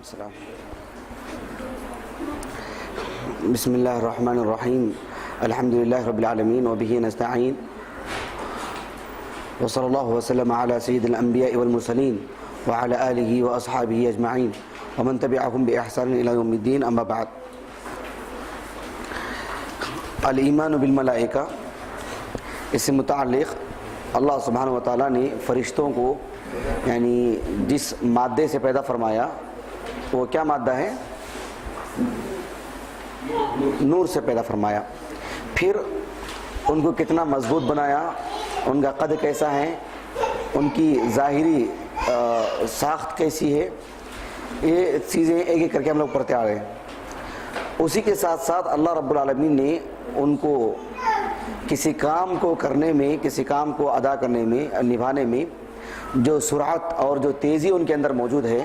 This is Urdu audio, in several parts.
السلام. بسم اللہ الرحمن الرحیم. الحمد للہ رب العالمین وبہ نستعین وصلی اللہ وسلم علی سید الانبیاء والمرسلین وعلی آلہ واصحابہ اجمعین ومن تبعہم بإحسان الی یوم الدین. اما بعد. الایمان بالملائکہ، اس سے متعلق اللہ سبحانہ و تعالیٰ نے فرشتوں کو یعنی جس مادے سے پیدا فرمایا وہ کیا مادہ ہے؟ نور سے پیدا فرمایا. پھر ان کو کتنا مضبوط بنایا، ان کا قد کیسا ہے، ان کی ظاہری ساخت کیسی ہے، یہ چیزیں ایک ایک کر کے ہم لوگ پڑھتے آ رہے ہیں. اسی کے ساتھ ساتھ اللہ رب العالمین نے ان کو کسی کام کو کرنے میں، کسی کام کو ادا کرنے میں، نبھانے میں جو سرعت اور جو تیزی ان کے اندر موجود ہے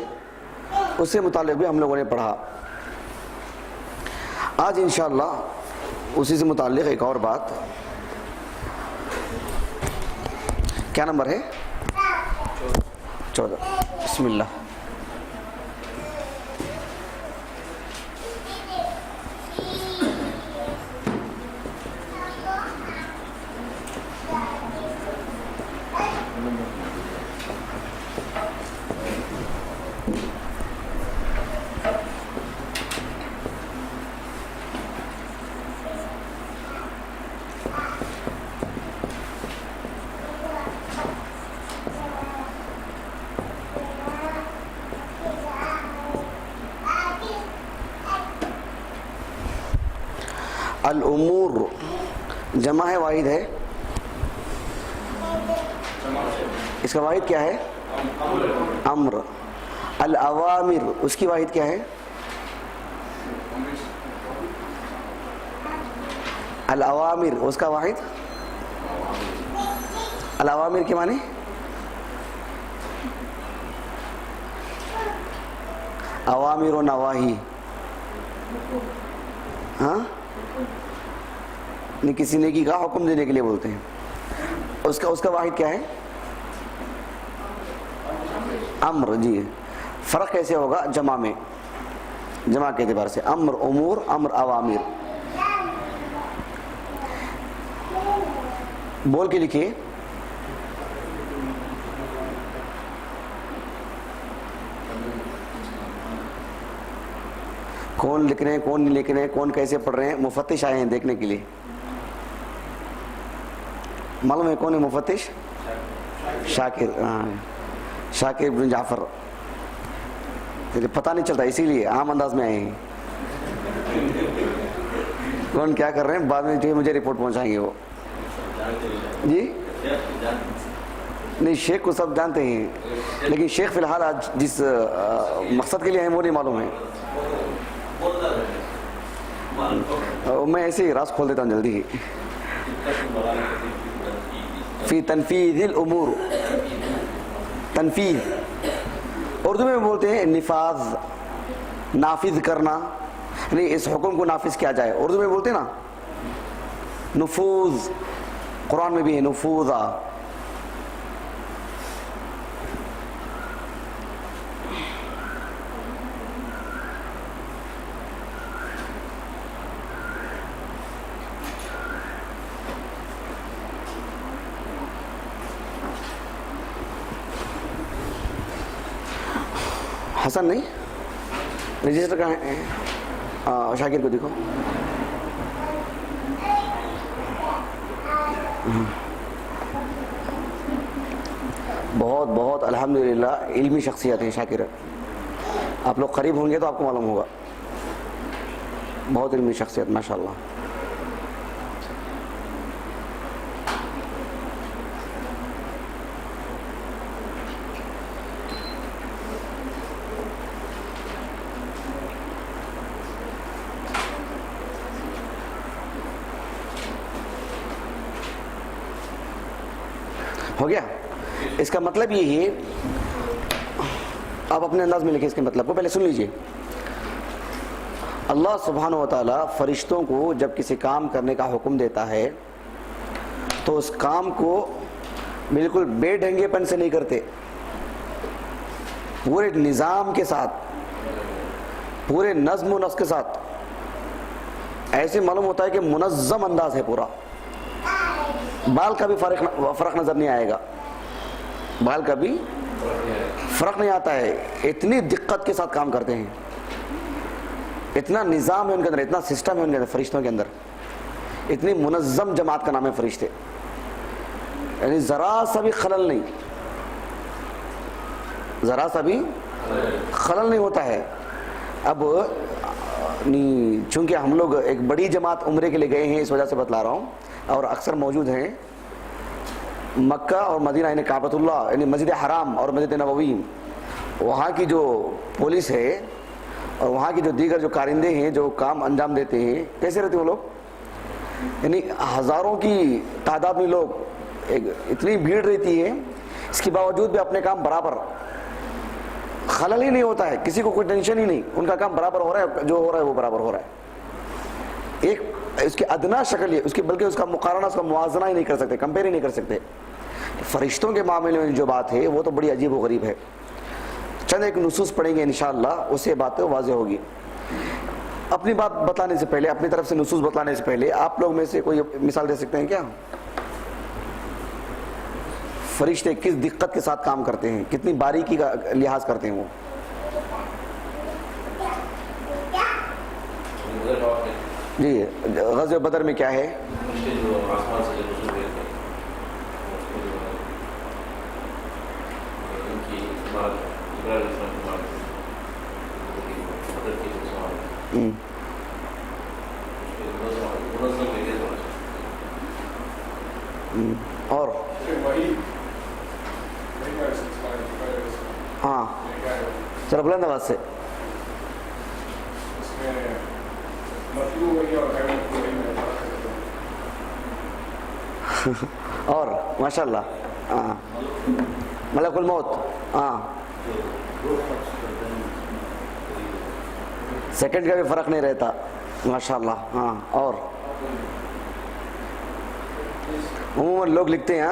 اس سے متعلق بھی ہم لوگوں نے پڑھا. آج انشاءاللہ اسی سے متعلق ایک اور بات. کیا نمبر ہے؟ 14. بسم اللہ. الامور جمع ہے، واحد ہے؟ اس کا واحد کیا ہے؟ امر. الاوامر اس کی واحد کیا ہے؟ الاوامر اس کا واحد؟ الاوامر کے معنی؟ اوامر و نواہی. ہاں، کسی نیکی کا حکم دینے کے لیے بولتے ہیں. اس کا واحد کیا ہے؟ امر. جی، فرق کیسے ہوگا جمع میں؟ جمع کے اعتبار سے امر امور، امر اوامر. بول کے لکھیے. کون لکھ رہے ہیں، کون نہیں لکھ رہے ہیں، کون کیسے پڑھ رہے ہیں؟ مفتش آئے ہیں دیکھنے کے لیے. معلوم ہے کون ہے مفتش؟ شاکر. ہاں، شاکر بن جعفر. پتہ نہیں چلتا اسی لیے عام انداز میں آئے ہیں. کون کیا کر رہے ہیں بعد میں جو مجھے رپورٹ پہنچائیں گے وہ. جی نہیں، شیخ کو سب جانتے ہیں لیکن شیخ فی الحال آج جس مقصد کے لیے ہیں وہ نہیں معلوم ہے. میں ایسے ہی راز کھول دیتا ہوں جلدی. فی تنفیذ الامور. تنفیذ اردو میں بولتے ہیں نفاذ، نافذ کرنا، یعنی اس حکم کو نافذ کیا جائے. اردو میں بولتے ہیں نا نفوذ. قرآن میں بھی ہے نفوذا. حسن نہیں رجسٹر کہاں ہے؟ شاکر کو دیکھو. بہت بہت الحمدللہ علمی شخصیت ہیں شاکر. آپ لوگ قریب ہوں گے تو آپ کو معلوم ہوگا. بہت علمی شخصیت ماشاءاللہ. ہو گیا؟ اس کا مطلب یہ ہے، آپ اپنے انداز میں لکھیں اس کے مطلب کو. پہلے سن لیجئے. اللہ سبحانہ و تعالیٰ فرشتوں کو جب کسی کام کرنے کا حکم دیتا ہے تو اس کام کو بالکل بے ڈھنگے پن سے نہیں کرتے، پورے نظام کے ساتھ پورے نظم و نسق کے ساتھ، ایسے معلوم ہوتا ہے کہ منظم انداز ہے پورا، بال کا بھی فرق نظر نہیں آئے گا، بال کا بھی فرق نہیں آتا ہے، اتنی دقت کے ساتھ کام کرتے ہیں، اتنا نظام ہے ان کے اندر، اتنا سسٹم ہے ان کے اندر، فرشتوں کے اندر، اتنی منظم جماعت کا نام ہے فرشتے، یعنی ذرا سا بھی خلل نہیں، ذرا سا بھی خلل نہیں ہوتا ہے۔ اب چونکہ ہم لوگ ایک بڑی جماعت عمرے کے لیے گئے ہیں، اس وجہ سے بتلا رہا ہوں، اور اکثر موجود ہیں مکہ اور مدینہ، یعنی کعبۃ اللہ، یعنی مسجد حرام اور مسجد نبوی، وہاں کی جو پولیس ہے اور وہاں کی جو دیگر جو کارندے ہیں جو کام انجام دیتے ہیں، کیسے رہتے ہیں وہ لوگ، یعنی ہزاروں کی تعداد میں لوگ، اتنی بھیڑ رہتی ہے، اس کے باوجود بھی اپنے کام برابر، خلل ہی نہیں ہوتا ہے، کسی کو کوئی ٹینشن ہی نہیں، ان کا کام برابر ہو رہا ہے، جو ہو رہا ہے وہ برابر ہو رہا ہے۔ ایک اس کی ادنا شکل ہے اس کی، بلکہ اس کا مقارنہ، اس کا موازنہ ہی نہیں کر سکتے، کمپیئر ہی نہیں کر سکتے۔ فرشتوں کے معاملے میں جو بات ہے وہ تو بڑی عجیب و غریب ہے۔ چند ایک نصوص پڑھیں گے انشاءاللہ، اس سے باتیں واضح ہوگی۔ اپنی بات بتانے سے پہلے، اپنی طرف سے نصوص بتانے سے پہلے، آپ لوگ میں سے کوئی مثال دے سکتے ہیں کیا؟ فرشتے کس دقت کے ساتھ کام کرتے ہیں، کتنی باریکی کا لحاظ کرتے ہیں وہ؟ جی، غزوہ بدر میں کیا ہے؟ اور ہاں چلو بلند آواز سے۔ اور ماشاءاللہ ہاں ملک الموت، ہاں سیکنڈ کا بھی فرق نہیں رہتا، ماشاءاللہ ہاں۔ اور عموماً لوگ لکھتے ہیں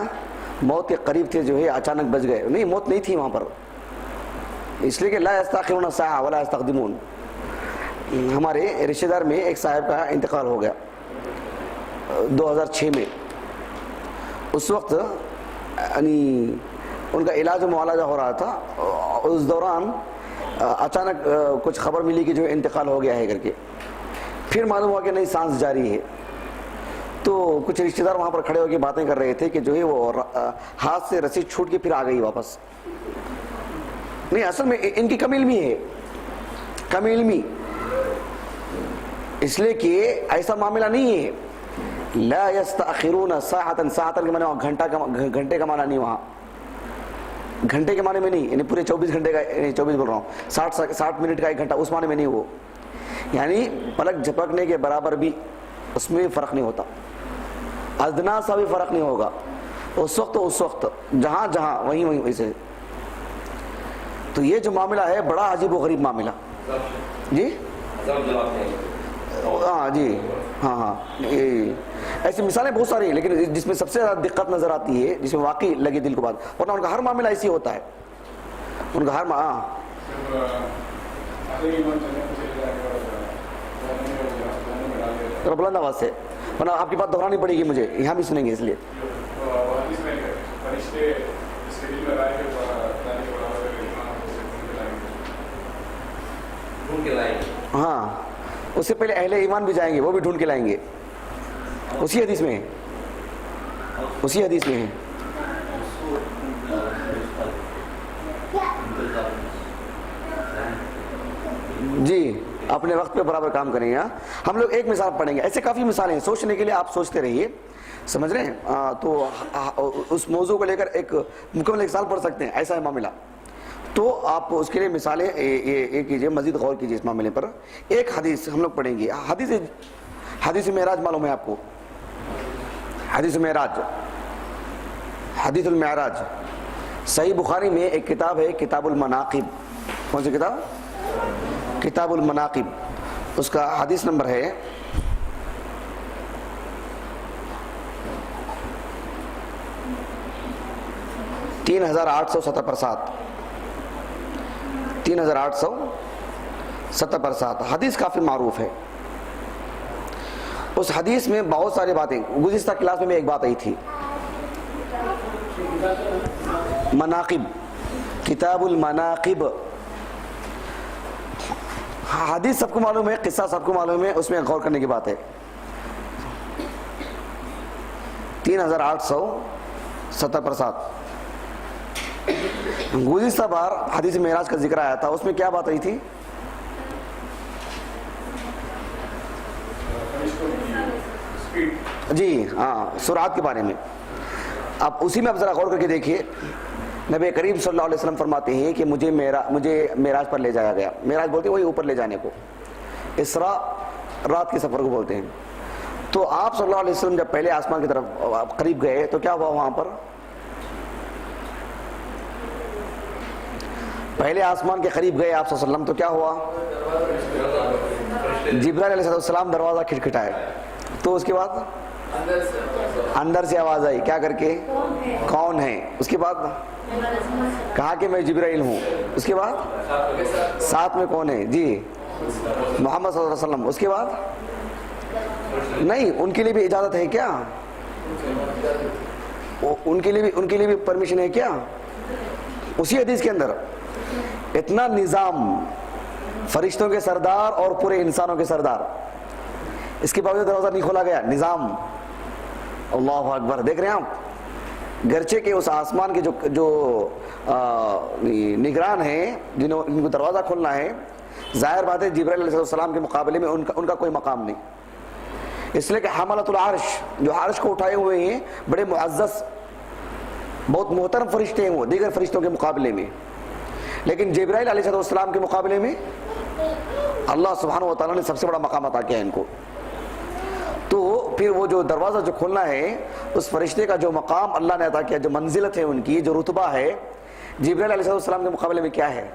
موت کے قریب تھے، جو ہے اچانک بچ گئے، نہیں، موت نہیں تھی وہاں پر، اس لیے کہ لا یستاخرون ساعۃ ولا یستقدمون۔ ہمارے رشتہ دار میں ایک صاحب کا انتقال ہو گیا 2006 میں، اس وقت یعنی ان کا علاج و معالجہ ہو رہا تھا، اس دوران اچانک کچھ خبر ملی کہ جو انتقال ہو گیا ہے کر کے، پھر معلوم ہوا کہ نہیں، سانس جاری ہے، تو کچھ رشتہ دار وہاں پر کھڑے ہو کے باتیں کر رہے تھے کہ جو ہے وہ ہاتھ سے رسی چھوٹ کے پھر آ گئی واپس۔ نہیں، اصل میں ان کی کم علمی ہے، کم علمی، اس لیے کہ ایسا معاملہ نہیں ہے۔ لا یستأخرون ساعۃ، ساعۃ کے معنی گھنٹے کا معنی نہیں، وہاں گھنٹے کے معنی میں نہیں، یعنی پورے 24 گھنٹے کا، 24 بول رہا ہوں، 60 منٹ کا ایک گھنٹہ، اس معنی میں نہیں، وہ یعنی پلک جھپکنے کے برابر بھی اس میں فرق نہیں ہوتا، ادنا سا بھی فرق نہیں ہوگا، اس وقت جہاں وہیں ویسے۔ تو یہ جو معاملہ ہے بڑا عجیب و غریب معاملہ، جی ہاں جی ہاں، ایسی مثالیں بہت ساری ہیں، لیکن جس میں سب سے زیادہ دقت نظر آتی ہے، جس میں واقعی لگے دل کو بات، ورنہ ان کا ہر معاملہ ایسی ہوتا ہے، ان کا ہر بلند آواز سے، ورنہ آپ کی بات دہرانی پڑے گی مجھے، یہاں بھی سنیں گے، اس لیے ہاں، اس سے پہلے اہل ایمان بھی جائیں گے، وہ بھی ڈھونڈ کے لائیں گے، اسی حدیث میں ہے، اسی حدیث میں ہے۔ جی، اپنے وقت پہ برابر کام کریں گے۔ ہم لوگ ایک مثال پڑھیں گے، ایسے کافی مثالیں ہیں، سوچنے کے لیے آپ سوچتے رہیے، سمجھ رہے ہیں؟ تو اس موضوع کو لے کر ایک مکمل ایک سال پڑھ سکتے ہیں، ایسا ہے معاملہ، تو آپ اس کے لیے مثالیں یہ کیجئے، مزید غور کیجئے اس معاملے پر۔ ایک حدیث ہم لوگ پڑھیں گے، حدیث معراج معلوم ہے آپ کو؟ حدیث معراج، حدیث المعراج، صحیح بخاری میں ایک کتاب ہے، کتاب المناقب۔ کون سی کتاب؟ کتاب المناقب، اس کا حدیث نمبر ہے 3870 پر 7، 3870 7 حدیث کافی معروف ہے. اس حدیث میں بہت ساری باتیں، گزشتہ کلاس میں ایک بات آئی تھی، مناقب، کتاب المناقب. حدیث سب کو معلوم ہے، قصہ سب کو معلوم ہے، اس میں غور کرنے کی بات ہے. 3870. گزشتہ بار حدیث معراج کا ذکر آیا تھا، اس میں کیا بات آئی تھی؟ جی ہاں، سرعت کے بارے میں. اب اسی میں آپ ذرا غور کر کے دیکھیے، نبی کریم صلی اللہ علیہ وسلم فرماتے ہیں کہ مجھے معراج پر لے جایا گیا. معراج بولتے ہیں وہی اوپر لے جانے کو، اسراء رات کے سفر کو بولتے ہیں. تو آپ صلی اللہ علیہ وسلم جب پہلے آسمان کی طرف قریب گئے تو کیا ہوا وہاں پر؟ پہلے آسمان کے قریب گئے آپ صلی اللہ علیہ وسلم تو کیا ہوا؟ جبرائیل علیہ السلام دروازہ کھٹکھٹائے. تو اس کے بعد اندر سے آواز آئی، کیا کر کے؟ کون ہے؟ اس کے بعد کہا کہ میں جبرائیل ہوں. اس کے بعد ساتھ میں کون ہے؟ جی محمد صلی اللہ علیہ وسلم. اس کے بعد نہیں، ان کے لیے بھی اجازت ہے کیا؟ ان کے لیے بھی پرمیشن ہے کیا؟ اسی حدیث کے اندر اتنا نظام، فرشتوں کے سردار اور پورے انسانوں کے سردار، اس کے باوجود دروازہ نہیں کھولا گیا. نظام، اللہ اکبر. دیکھ رہے ہیں آپ، گرچہ کے اس آسمان کے جو نگران ہیں جن کو دروازہ کھولنا ہے، ظاہر بات ہے جبرائیل علیہ السلام کے مقابلے میں ان کا کوئی مقام نہیں. اس لیے کہ حملۃ العرش، جو عرش کو اٹھائے ہوئے ہیں، بڑے معزز بہت محترم فرشتے ہیں وہ دیگر فرشتوں کے مقابلے میں. لیکن جبرائیل علیہ السلام کے مقابلے میں اللہ سبحانہ و تعالیٰ نے سب سے بڑا مقام عطا کیا ان کو. تو پھر وہ جو دروازہ جو کھولنا ہے، اس فرشتے کا جو مقام اللہ نے عطا کیا، جو منزلت ہے ان کی، جو رتبہ ہے، جبرائیل علیہ السلام کے مقابلے میں کیا ہے.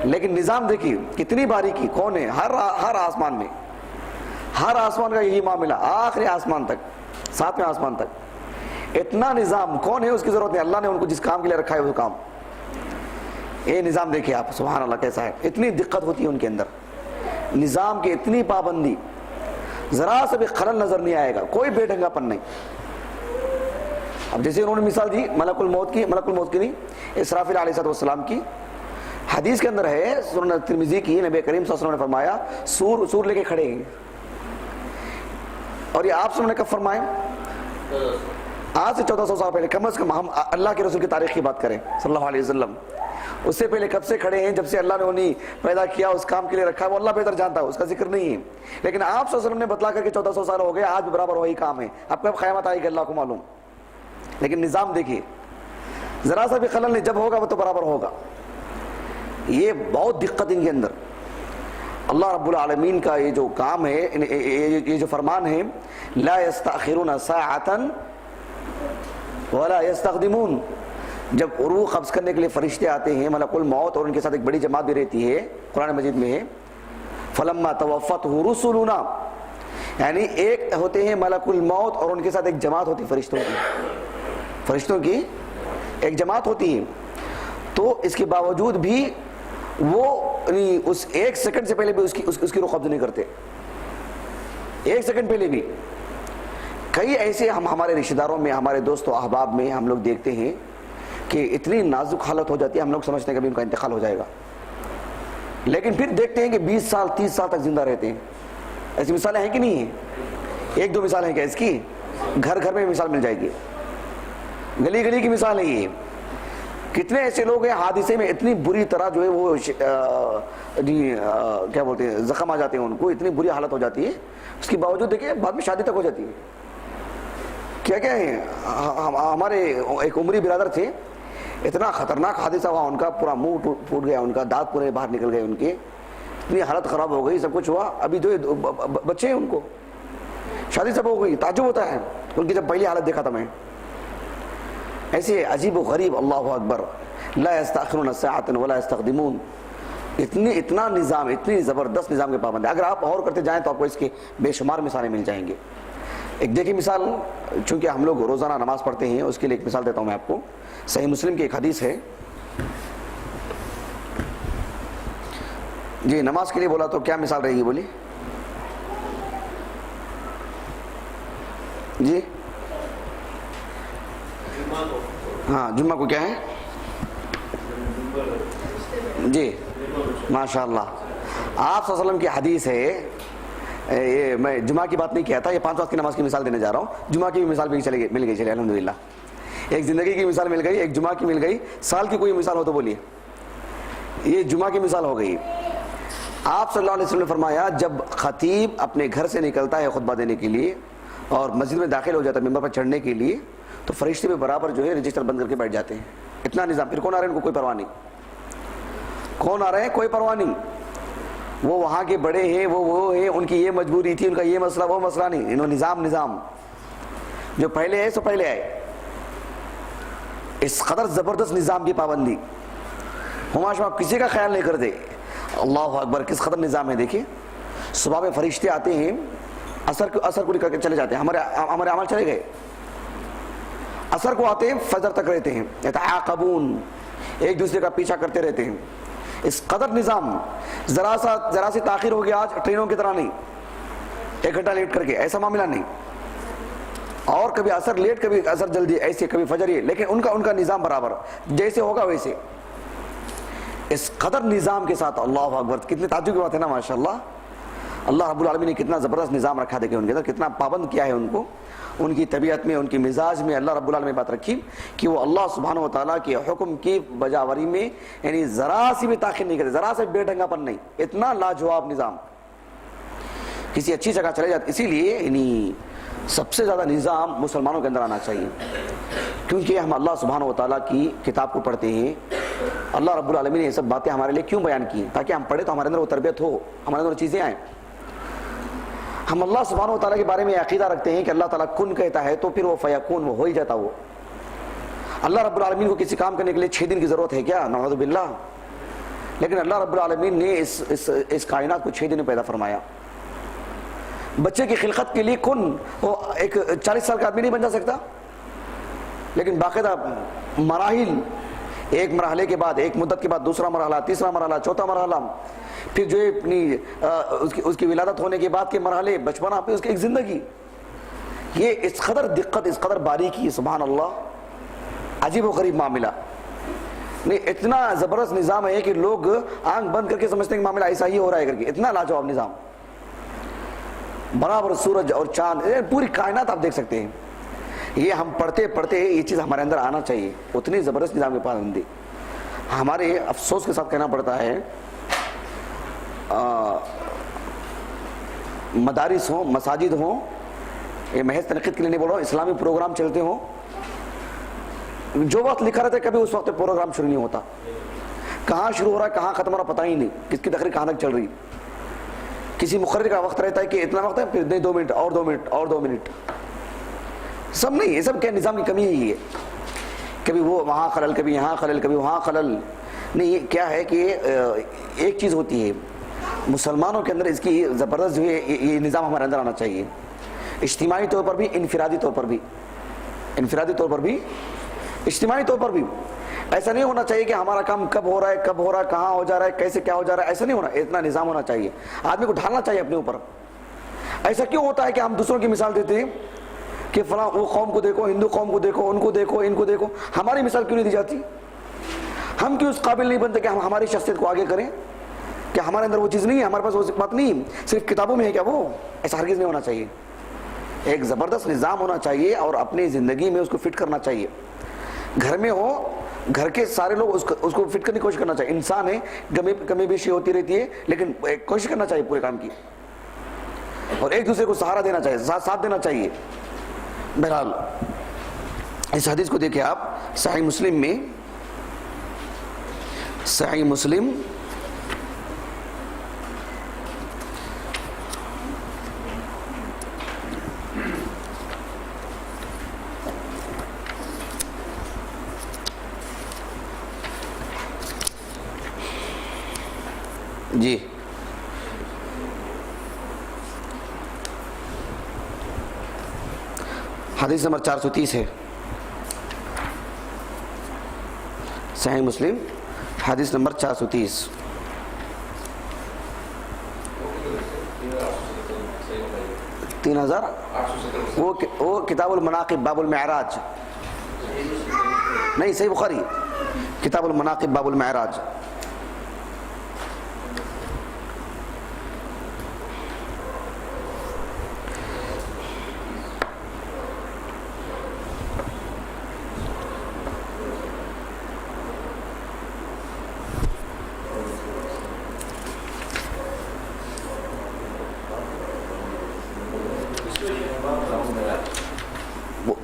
لیکن نظام دیکھیے کتنی باریکی، کون ہے ہر آسمان میں، ہر آسمان کا یہی معاملہ، آخری آسمان تک، 7ویں آسمان تک اتنا نظام. کون ہے؟ اس کی ضرورت نہیں، اللہ نے ان کو جس کام کے لیے رکھا ہے وہ کام. یہ نظام دیکھیے آپ، سبحان اللہ کیسا ہے. اتنی دقت ہوتی ہے ان کے اندر، نظام کی اتنی پابندی، ذرا سے بھی خلل نظر نہیں آئے گا، کوئی بے ڈھنگا پن نہیں. اب جیسے انہوں نے مثال دی ملک الموت کی نہیں، اسرافیل علیہ السلام کی. حدیث کے اندر ہے سنن ترمذی کی، نبی کریم صلی اللہ علیہ وسلم نے فرمایا سور لے کے کھڑے ہیں. اور یہ آپ نے کب فرمائے؟ آج سے 1400 سال پہلے، کم از کم ہم اللہ کے رسول کی تاریخ کی بات کریں صلی اللہ علیہ وسلم. اس سے پہلے کب سے کھڑے ہیں؟ جب سے اللہ نے انہیں پیدا کیا، اس کام کے لیے رکھا، وہ اللہ بہتر جانتا ہے، اس کا ذکر نہیں ہے. لیکن آپ صلی اللہ علیہ وسلم نے بتلا کر کے 1400 سال ہو گئے، آج بھی برابر وہی کام ہے. اب کب قیامت آئے گی اللہ کو معلوم. لیکن نظام دیکھیے، ذرا سا بھی خلل نہیں، جب ہوگا وہ تو برابر ہوگا. یہ بہت دقت ان کے اندر. اللہ رب العالمین کا یہ جو کام ہے، یہ جو فرمان ہے، لا یستأخرون ساعۃ ولا یستقدمون. جب روح قبض کرنے کے لیے فرشتے آتے ہیں، ملک الموت، اور ان کے ساتھ ایک بڑی جماعت بھی رہتی ہے، قرآن مجید میں ہے فلما توفته رسلنا، یعنی ایک ہوتے ہیں ملک الموت اور ان کے ساتھ ایک جماعت ہوتی ہے فرشتوں کی ایک جماعت ہوتی ہے. تو اس کے باوجود بھی وہ اس 1 سیکنڈ سے پہلے بھی اس کی روح قبض نہیں کرتے. 1 سیکنڈ پہلے بھی. کئی ایسے ہمارے رشتہ داروں میں، ہمارے دوست و احباب میں ہم لوگ دیکھتے ہیں کہ اتنی نازک حالت ہو جاتی ہے، ہم لوگ سمجھتے ہیں کہ ابھی ان کا انتقال ہو جائے گا، لیکن پھر دیکھتے ہیں کہ 20 سال 30 سال تک زندہ رہتے ہیں. ایسی مثالیں ہیں کہ نہیں ہیں؟ 1-2 مثالیں ہیں کیا اس کی؟ گھر میں مثال مل جائے گی، گلی کی مثال ہے یہ. کتنے ایسے لوگ ہیں حادثے میں اتنی بری طرح جو ہے وہ کیا بولتے ہیں، زخم آ جاتے ہیں ان کو، اتنی بری حالت ہو جاتی ہے، اس کے باوجود دیکھیں بعد میں شادی تک ہو جاتی ہے. کیا ہے، ہمارے ایک عمری برادر تھے، اتنا خطرناک حادثہ ہوا ان کا، پورا منہ پھوٹ گیا ان کا، دانت پورے باہر نکل گئے ان کے، اتنی حالت خراب ہو گئی، سب کچھ ہوا. ابھی جو بچے ہیں ان کو شادی سب ہو گئی. تعجب ہوتا ہے ان کی جب پہلی حالت دیکھا تھا میں. ایسے عجیب و غریب، اللہ اکبر. لا یستأخرون ساعۃ ولا یستقدمون. اتنا نظام، اتنی زبردست نظام کے پابند ہے. اگر آپ اور کرتے جائیں تو آپ کو اس کے بے شمار مثالیں مل جائیں گے. ایک دیکھیں مثال، چونکہ ہم لوگ روزانہ نماز پڑھتے ہیں، اس کے لیے ایک مثال دیتا ہوں میں آپ کو. صحیح مسلم کی ایک حدیث ہے، جی نماز کے لیے بولا تو کیا مثال رہے گی بولی؟ جی ہاں جمعہ کو کیا ہے؟ جی ماشاء اللہ. آپ صلی اللہ علیہ وسلم کی حدیث ہے، یہ میں جمعہ کی بات نہیں کیا تھا، یہ 5 وقت کی نماز کی مثال دینے جا رہا ہوں. جمعہ کی بھی مثال بھی مل گئی چلے الحمدللہ. ایک زندگی کی مثال مل گئی، ایک جمعہ کی مل گئی. سال کی کوئی مثال ہو تو بولیے. یہ جمعہ کی مثال ہو گئی. آپ صلی اللہ علیہ وسلم نے فرمایا جب خطیب اپنے گھر سے نکلتا ہے خطبہ دینے کے لیے اور مسجد میں داخل ہو جاتا ہے ممبر پر چڑھنے کے لیے تو فرشتے بھی برابر جو ہے رجسٹر بند کر کے بیٹھ جاتے ہیں. اتنا نظام. پھر کون آ رہے ہیں ان کو کوئی پرواہ نہیں. کون آ رہے ہیں کوئی پرواہ نہیں. وہ وہاں کے بڑے ہیں، وہ ہیں، ان کی یہ مجبوری تھی، ان کا یہ مسئلہ وہ مسئلہ نہیں. انہوں نظام جو پہلے ہے سو پہلے آئے. اس قدر زبردست نظام کی پابندی ہماشا کسی کا خیال نہیں کرتے. اللہ اکبر کس قدر نظام ہے. دیکھیں صبح میں فرشتے آتے ہیں، اثر کو کر کے چلے جاتے ہیں. ہمارے عمل چلے گئے. اثر کو آتے ہیں فجر تک رہتے ہیں. یتعاقبون، ایک دوسرے کا پیچھا کرتے رہتے ہیں. اس قدر نظام. ذرا سی تاخیر ہو گیا آج ٹرینوں کی طرح نہیں 1 گھنٹہ لیٹ کر کے، ایسا معاملہ نہیں. اور کبھی اثر لیٹ کبھی اثر جلدی، ایسے کبھی فجر یہ، لیکن ان کا نظام برابر جیسے ہوگا ویسے. اس قدر نظام کے ساتھ. اللہ اکبر کتنی تعجب کی بات ہے نا ماشاءاللہ. اللہ رب العالمین نے کتنا زبردست نظام رکھا. دیکھیں ان کے اندر کتنا پابند کیا ہے ان کو. ان کی طبیعت میں، ان کی مزاج میں اللہ رب العالمین نے بات رکھی کہ وہ اللہ سبحانہ و تعالیٰ کے حکم کی بجاوری میں یعنی ذرا سی بھی تاخیر نہیں کرتے، ذرا سے بے ڈھنگا پن نہیں. اتنا لاجواب نظام. کسی اچھی جگہ چلے جاتے. اسی لیے یعنی سب سے زیادہ نظام مسلمانوں کے اندر آنا چاہیے، کیونکہ ہم اللہ سبحانہ و تعالیٰ کی کتاب کو پڑھتے ہیں. اللہ رب العالمین نے یہ سب باتیں ہمارے لیے کیوں بیان کی؟ تاکہ ہم پڑھیں تو ہمارے اندر وہ تربیت ہو، ہمارے اندر چیزیں آئیں. ہم اللہ سبحانہ و تعالیٰ کے بارے میں عقیدہ رکھتے ہیں کہ اللہ تعالیٰ کن کہتا ہے تو پھر وہ فیکون، وہ ہو ہی جاتا. وہ اللہ رب العالمین کو کسی کام کرنے کے لیے 6 دن کی ضرورت ہے کیا؟ نعوذ باللہ. لیکن اللہ رب العالمین نے اس کائنات کو 6 دن میں پیدا فرمایا. بچے کی خلقت کے لیے کن، وہ ایک 40 سال کا آدمی نہیں بن جا سکتا، لیکن باقاعدہ مراحل، ایک مرحلے کے بعد، ایک مدت کے بعد دوسرا مرحلہ، تیسرا مرحلہ، چوتھا مرحلہ، پھر جو اپنی اس کی ولادت ہونے کے بعد کے مرحلے، بچپنا، پھر اس کی ایک زندگی. یہ اس قدر دقت، اس قدر باریکی، سبحان اللہ، عجیب و غریب معاملہ. نہیں اتنا زبردست نظام ہے کہ لوگ آنکھ بند کر کے سمجھتے ہیں کہ معاملہ ایسا ہی ہو رہا ہے کر کے. اتنا لاجواب نظام. برابر سورج اور چاند، پوری کائنات آپ دیکھ سکتے ہیں. یہ ہم پڑھتے یہ چیز ہمارے اندر آنا چاہیے. اتنی زبردست نظام کی پابندی. ہمارے افسوس کے ساتھ کہنا پڑتا ہے مدارس ہوں، مساجد ہوں، یہ محض تنقید کے لیے نہیں بول رہا ہوں، اسلامی پروگرام چلتے ہوں، جو وقت لکھا رہتا ہے کبھی اس وقت پروگرام شروع نہیں ہوتا. کہاں شروع ہو رہا ہے کہاں ختم ہو رہا پتہ ہی نہیں. کس کی تقریر کہاں تک چل رہی. کسی مقرر کا وقت رہتا ہے کہ اتنا وقت ہے، پھر نہیں 2 منٹ اور 2 منٹ اور 2 منٹ. سب نہیں، یہ سب کیا نظام کی کمی ہی ہے. کبھی وہ وہاں خلل، کبھی یہاں خلل، کبھی وہاں خلل. نہیں یہ کیا ہے کہ ایک چیز ہوتی ہے مسلمانوں کے اندر، اس کی زبردست جو ہے یہ نظام ہمارے اندر آنا چاہیے. اجتماعی طور پر بھی، انفرادی طور پر بھی، اجتماعی طور پر بھی. ایسا نہیں ہونا چاہیے کہ ہمارا کام کب ہو رہا ہے، کہاں ہو جا رہا ہے، کیسے کیا ہو جا رہا ہے. ایسا نہیں ہونا. اتنا نظام ہونا چاہیے. آدمی کو ڈھالنا چاہیے اپنے اوپر. ایسا کیوں ہوتا ہے کہ ہم دوسروں کی مثال دیتے ہیں کہ فلاں وہ قوم کو دیکھو، ہندو قوم کو دیکھو، ان کو دیکھو، ان کو دیکھو. ہماری مثال کیوں نہیں دی جاتی؟ ہم کیوں اس قابل نہیں بنتے کہ ہم ہماری شخصیت کو آگے کریں؟ کہ ہمارے اندر وہ چیز نہیں ہے، ہمارے پاس وہ بات نہیں، صرف کتابوں میں ہے کیا وہ؟ ایسا ہرگز نہیں ہونا چاہیے. ایک زبردست نظام ہونا چاہیے اور اپنی زندگی میں اس کو فٹ کرنا چاہیے. گھر میں ہو، گھر کے سارے لوگ اس کو فٹ کرنے کی کوشش کرنا چاہیے. انسان ہے، کمی بیشی ہوتی رہتی ہے، لیکن کوشش کرنا چاہیے پورے کام کی، اور ایک دوسرے کو سہارا دینا چاہیے، ساتھ دینا چاہیے. بہرحال اس حدیث کو دیکھیں آپ. صحیح مسلم میں، صحیح مسلم جی حدیث نمبر 430 ہے. صحیح مسلم حدیث نمبر 430. 3000 وہ کتاب المناقب باب المعراج نہیں، صحیح بخاری کتاب المناقب باب المعراج.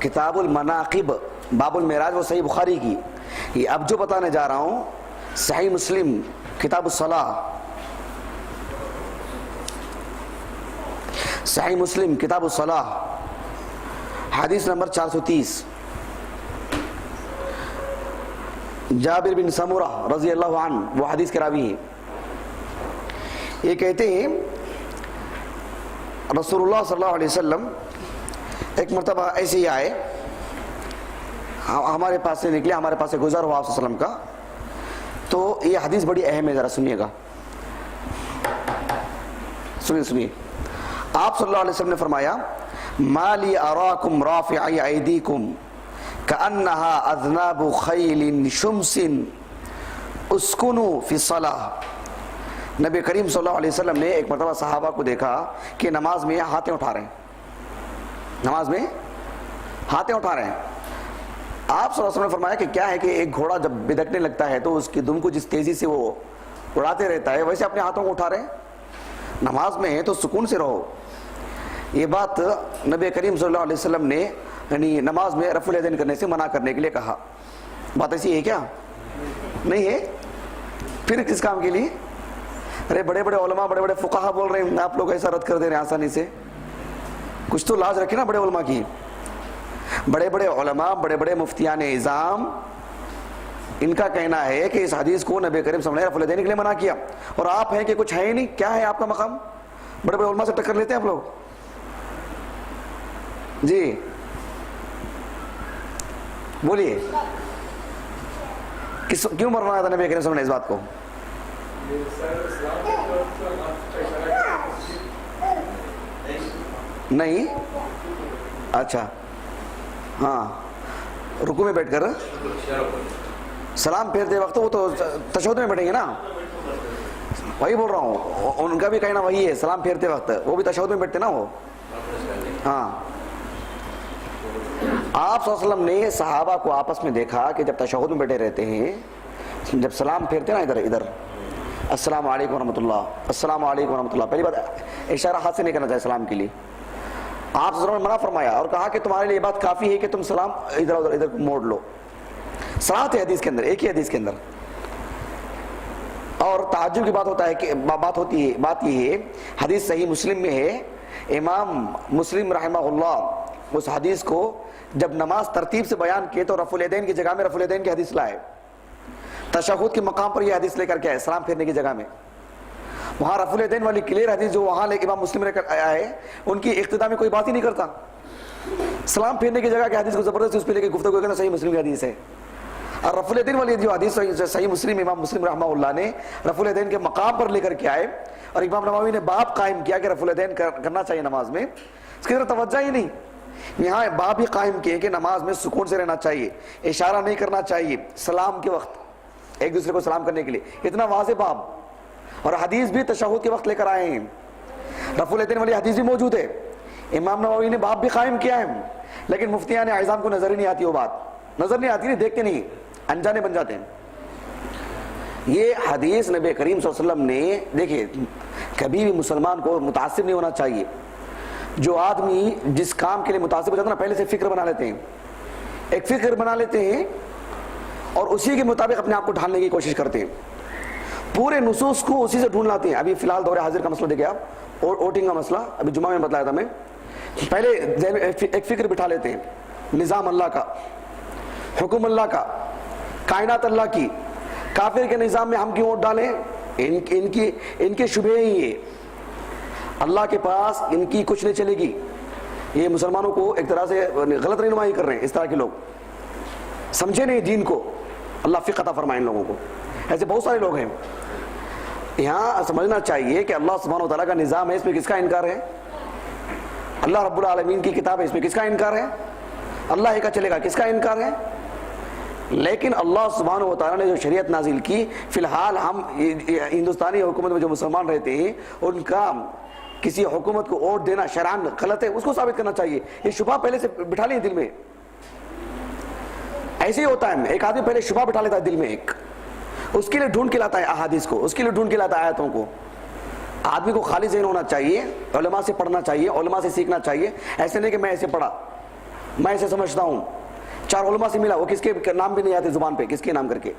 کتاب المناقب باب المعراج وہ صحیح بخاری کی. یہ اب جو بتانے جا رہا ہوں صحیح مسلم کتاب الصلاح، صحیح مسلم کتاب الصلاح حدیث نمبر 430. جابر بن سمرہ رضی اللہ عنہ وہ حدیث کے راوی ہیں. یہ کہتے ہیں رسول اللہ صلی اللہ علیہ وسلم ایک مرتبہ ایسے ہی آئے، ہمارے پاس سے نکلے، ہمارے پاس سے گزر ہوا آپ صلی اللہ علیہ وسلم کا. تو یہ حدیث بڑی اہم ہے، ذرا سنیے گا، سنیے. آپ صلی اللہ علیہ وسلم نے فرمایا ما لی اراکم رافعی ایدیکم کأنہا اذناب خیل شمس اسکنوا فی الصلاۃ. نبی کریم صلی اللہ علیہ وسلم نے ایک مرتبہ صحابہ کو دیکھا کہ نماز میں ہاتھیں اٹھا رہے ہیں، نماز میں ہاتھیں اٹھا رہے ہیں. آپ صلی اللہ علیہ وسلم نے فرمایا کہ کیا ہے کہ ایک گھوڑا جب بدکنے لگتا ہے تو اس کی دم کو جس تیزی سے وہ اڑاتے رہتا ہے ویسے اپنے ہاتھوں کو اٹھا رہے ہیں. نماز میں ہے تو سکون سے رہو. یہ بات نبی کریم صلی اللہ علیہ وسلم نے یعنی نماز میں رفع الیدین کرنے سے منع کرنے کے لیے کہا. بات ایسی ہے کیا؟ نہیں ہے. پھر کس کام کے لیے؟ ارے بڑے بڑے علماء بڑے بڑے فقہا بول رہے ہیں، آپ لوگ ایسا رد کر دے رہے ہیں آسانی سے. کچھ تو لاج رکھے نا بڑے علماء کی. بڑے بڑے علماء بڑے بڑے مفتیان اعظام ان کا کہنا ہے کہ اس حدیث کو نبی کریم صلی اللہ علیہ وسلم نے رفع الیدین کے لیے منع کیا، اور آپ ہیں کہ کچھ ہے ہی نہیں. کیا ہے آپ کا مقام؟ بڑے بڑے علماء سے ٹکر لیتے ہیں آپ لوگ. جی بولیے کیوں مرنا تھا نبی کریم صلی اللہ علیہ وسلم نے اس بات کو؟ نہیں اچھا ہاں، رکوع میں بیٹھ کر سلام پھیرتے وقت وہ تو تشہد میں بیٹھیں گے نا، وہی بول رہا ہوں. ان کا بھی کہنا وہی ہے، سلام پھیرتے وقت وہ بھی تشہد میں بیٹھتے نا وہ. ہاں آپ صلی اللہ علیہ وسلم نے صحابہ کو آپس میں دیکھا کہ جب تشہد میں بیٹھے رہتے ہیں، جب سلام پھیرتے نا ادھر السلام علیکم ورحمۃ اللہ، السلام علیکم ورحمۃ اللہ، پہلی بات اشارہ ہاتھ سے نہیں کرنا چاہیے سلام کے لیے. آپ صلی اللہ علیہ وسلم نے منع فرمایا اور کہا کہ تمہارے لیے یہ بات کافی ہے کہ تم سلام ادھر موڑ لو. صراحت ہے حدیث کے اندر، ایک ہی حدیث کے اندر. اور تعجب کی بات یہ ہے حدیث صحیح مسلم میں ہے. امام مسلم رحمہ اللہ اس حدیث کو جب نماز ترتیب سے بیان کیے تو رفع الیدین کی جگہ میں رفع الیدین کی حدیث لائے. تشہد کے مقام پر یہ حدیث لے کر کے آئے سلام پھیرنے کی جگہ میں. وہاں رفع الیدین والی کلیئر حدیث جو وہاں لے کے امام مسلم لے کر آیا ہے ان کی اقتدا میں کوئی بات ہی نہیں کرتا. سلام پھیرنے کی جگہ کی حدیث کو زبردستی اس پہ لے کے گفتگو کرنا صحیح مسلم کی حدیث ہے. اور رفع الیدین والی جو حدیث صحیح مسلم امام مسلم رحمہ اللہ نے رفع الیدین کے مقام پر لے کر کے آئے اور امام نووی نے باب قائم کیا کہ رفع الیدین کرنا چاہیے نماز میں. اس کی طرف توجہ ہی نہیں. یہاں باب ہی قائم کیے کہ نماز میں سکون سے رہنا چاہیے، اشارہ نہیں کرنا چاہیے سلام کے وقت ایک دوسرے کو سلام کرنے کے لیے. اتنا واضح باب، اور حدیث بھی تشہد کے وقت لے کر آئے ہیں. رفع الیدین والی حدیث بھی موجود ہے. امام نووی نے باب بھی قائم کیا ہے، لیکن مفتیان اعظام کو نظر ہی نہیں آتی. وہ بات نظر نہیں آتی، نہیں دیکھتے، نہیں انجانے بن جاتے ہیں. یہ حدیث نبی کریم صلی اللہ علیہ وسلم نے دیکھیے، کبھی بھی مسلمان کو متعصب نہیں ہونا چاہیے. جو آدمی جس کام کے لیے متعصب ہو جاتا ہے نا، پہلے سے فکر بنا لیتے ہیں، ایک فکر بنا لیتے ہیں اور اسی کے مطابق اپنے آپ کو ڈھالنے کی کوشش کرتے ہیں. پورے نصوص کو اسی سے ڈھونڈ لاتے ہیں. ابھی فی الحال دور حاضر کا مسئلہ دیکھیں آپ، ووٹنگ کا مسئلہ ابھی جمعہ میں بتلایا تھا میں. پہلے ایک فکر بٹھا لیتے ہیں، نظام اللہ کا، حکم اللہ کا، کائنات اللہ کی. کافر کے نظام میں ہم کیوں ووٹ ڈالیں؟ ان کے شبہ ہی ہے. اللہ کے پاس ان کی کچھ نہیں چلے گی. یہ مسلمانوں کو ایک طرح سے غلط رہنمائی کر رہے ہیں. اس طرح کے لوگ سمجھے نہیں دین کو. اللہ فقہ عطا فرمائے ان لوگوں کو. ایسے بہت سارے لوگ ہیں. یہاں سمجھنا چاہیے کہ اللہ سبحانہ و تعالیٰ کا نظام ہے، اس میں کس کا انکار ہے؟ اللہ رب العالمین کی کتاب ہے، اس میں کس کا انکار ہے؟ اللہ ہی کا چلے گا، کس کا انکار ہے؟ لیکن اللہ سبحانہ و تعالیٰ نے جو شریعت نازل کی، فی الحال ہم ہندوستانی حکومت میں جو مسلمان رہتے ہیں ان کا کسی حکومت کو ووٹ دینا شرعاً غلط ہے، اس کو ثابت کرنا چاہیے. یہ شبہ پہلے سے بٹھا لیں دل میں. ایسے ہی ہوتا ہے، ایک آدمی پہلے شبہ بٹھا لیتا ہے دل میں، ایک اس کے لیے ڈھونڈ کے لاتا ہے احادیث کو، اس کے لیے ڈھونڈ کے لاتا ہے آیتوں کو. آدمی کو خالی ذہن ہونا چاہیے، علماء سے پڑھنا چاہیے، علماء سے سیکھنا چاہیے. ایسے نہیں کہ میں ایسے پڑھا، میں ایسے سمجھتا ہوں، 4 علماء سے ملا، وہ کس کے نام بھی نہیں آتے زبان پہ، کس کے نام کر کے.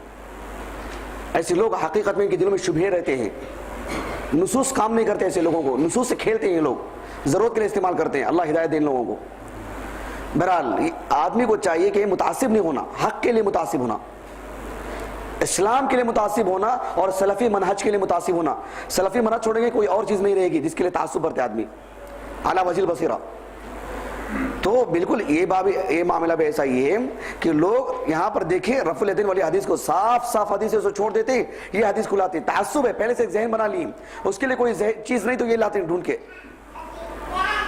ایسے لوگ حقیقت میں ان کے دلوں میں شبہے رہتے ہیں، نصوص کام نہیں کرتے. ایسے لوگوں کو نصوص سے کھیلتے ہیں یہ لوگ، ضرورت کے لیے استعمال کرتے ہیں. اللہ ہدایت دے ان لوگوں کو. بہرحال آدمی کو چاہیے کہ متعصب نہیں ہونا، حق کے لیے متعصب ہونا، اسلام کے لیے متعصب ہونا اور سلفی منہج کے لیے متعصب ہونا. سلفی منہج چھوڑیں گے کوئی اور چیز نہیں رہے گی جس کے لیے تعصب برتے آدمی اعلیٰ وجہ البصیرہ. تو بالکل یہ معاملہ بھی ایسا ہی ہے کہ لوگ یہاں پر دیکھیں رفع الیدین والی حدیث کو صاف حدیث سے چھوڑ دیتے ہیں، یہ حدیث کو لاتے ہیں. تعصب ہے، پہلے سے ایک ذہن بنا لی، اس کے لیے کوئی چیز نہیں تو یہ لاتے ہیں ڈھونڈ کے.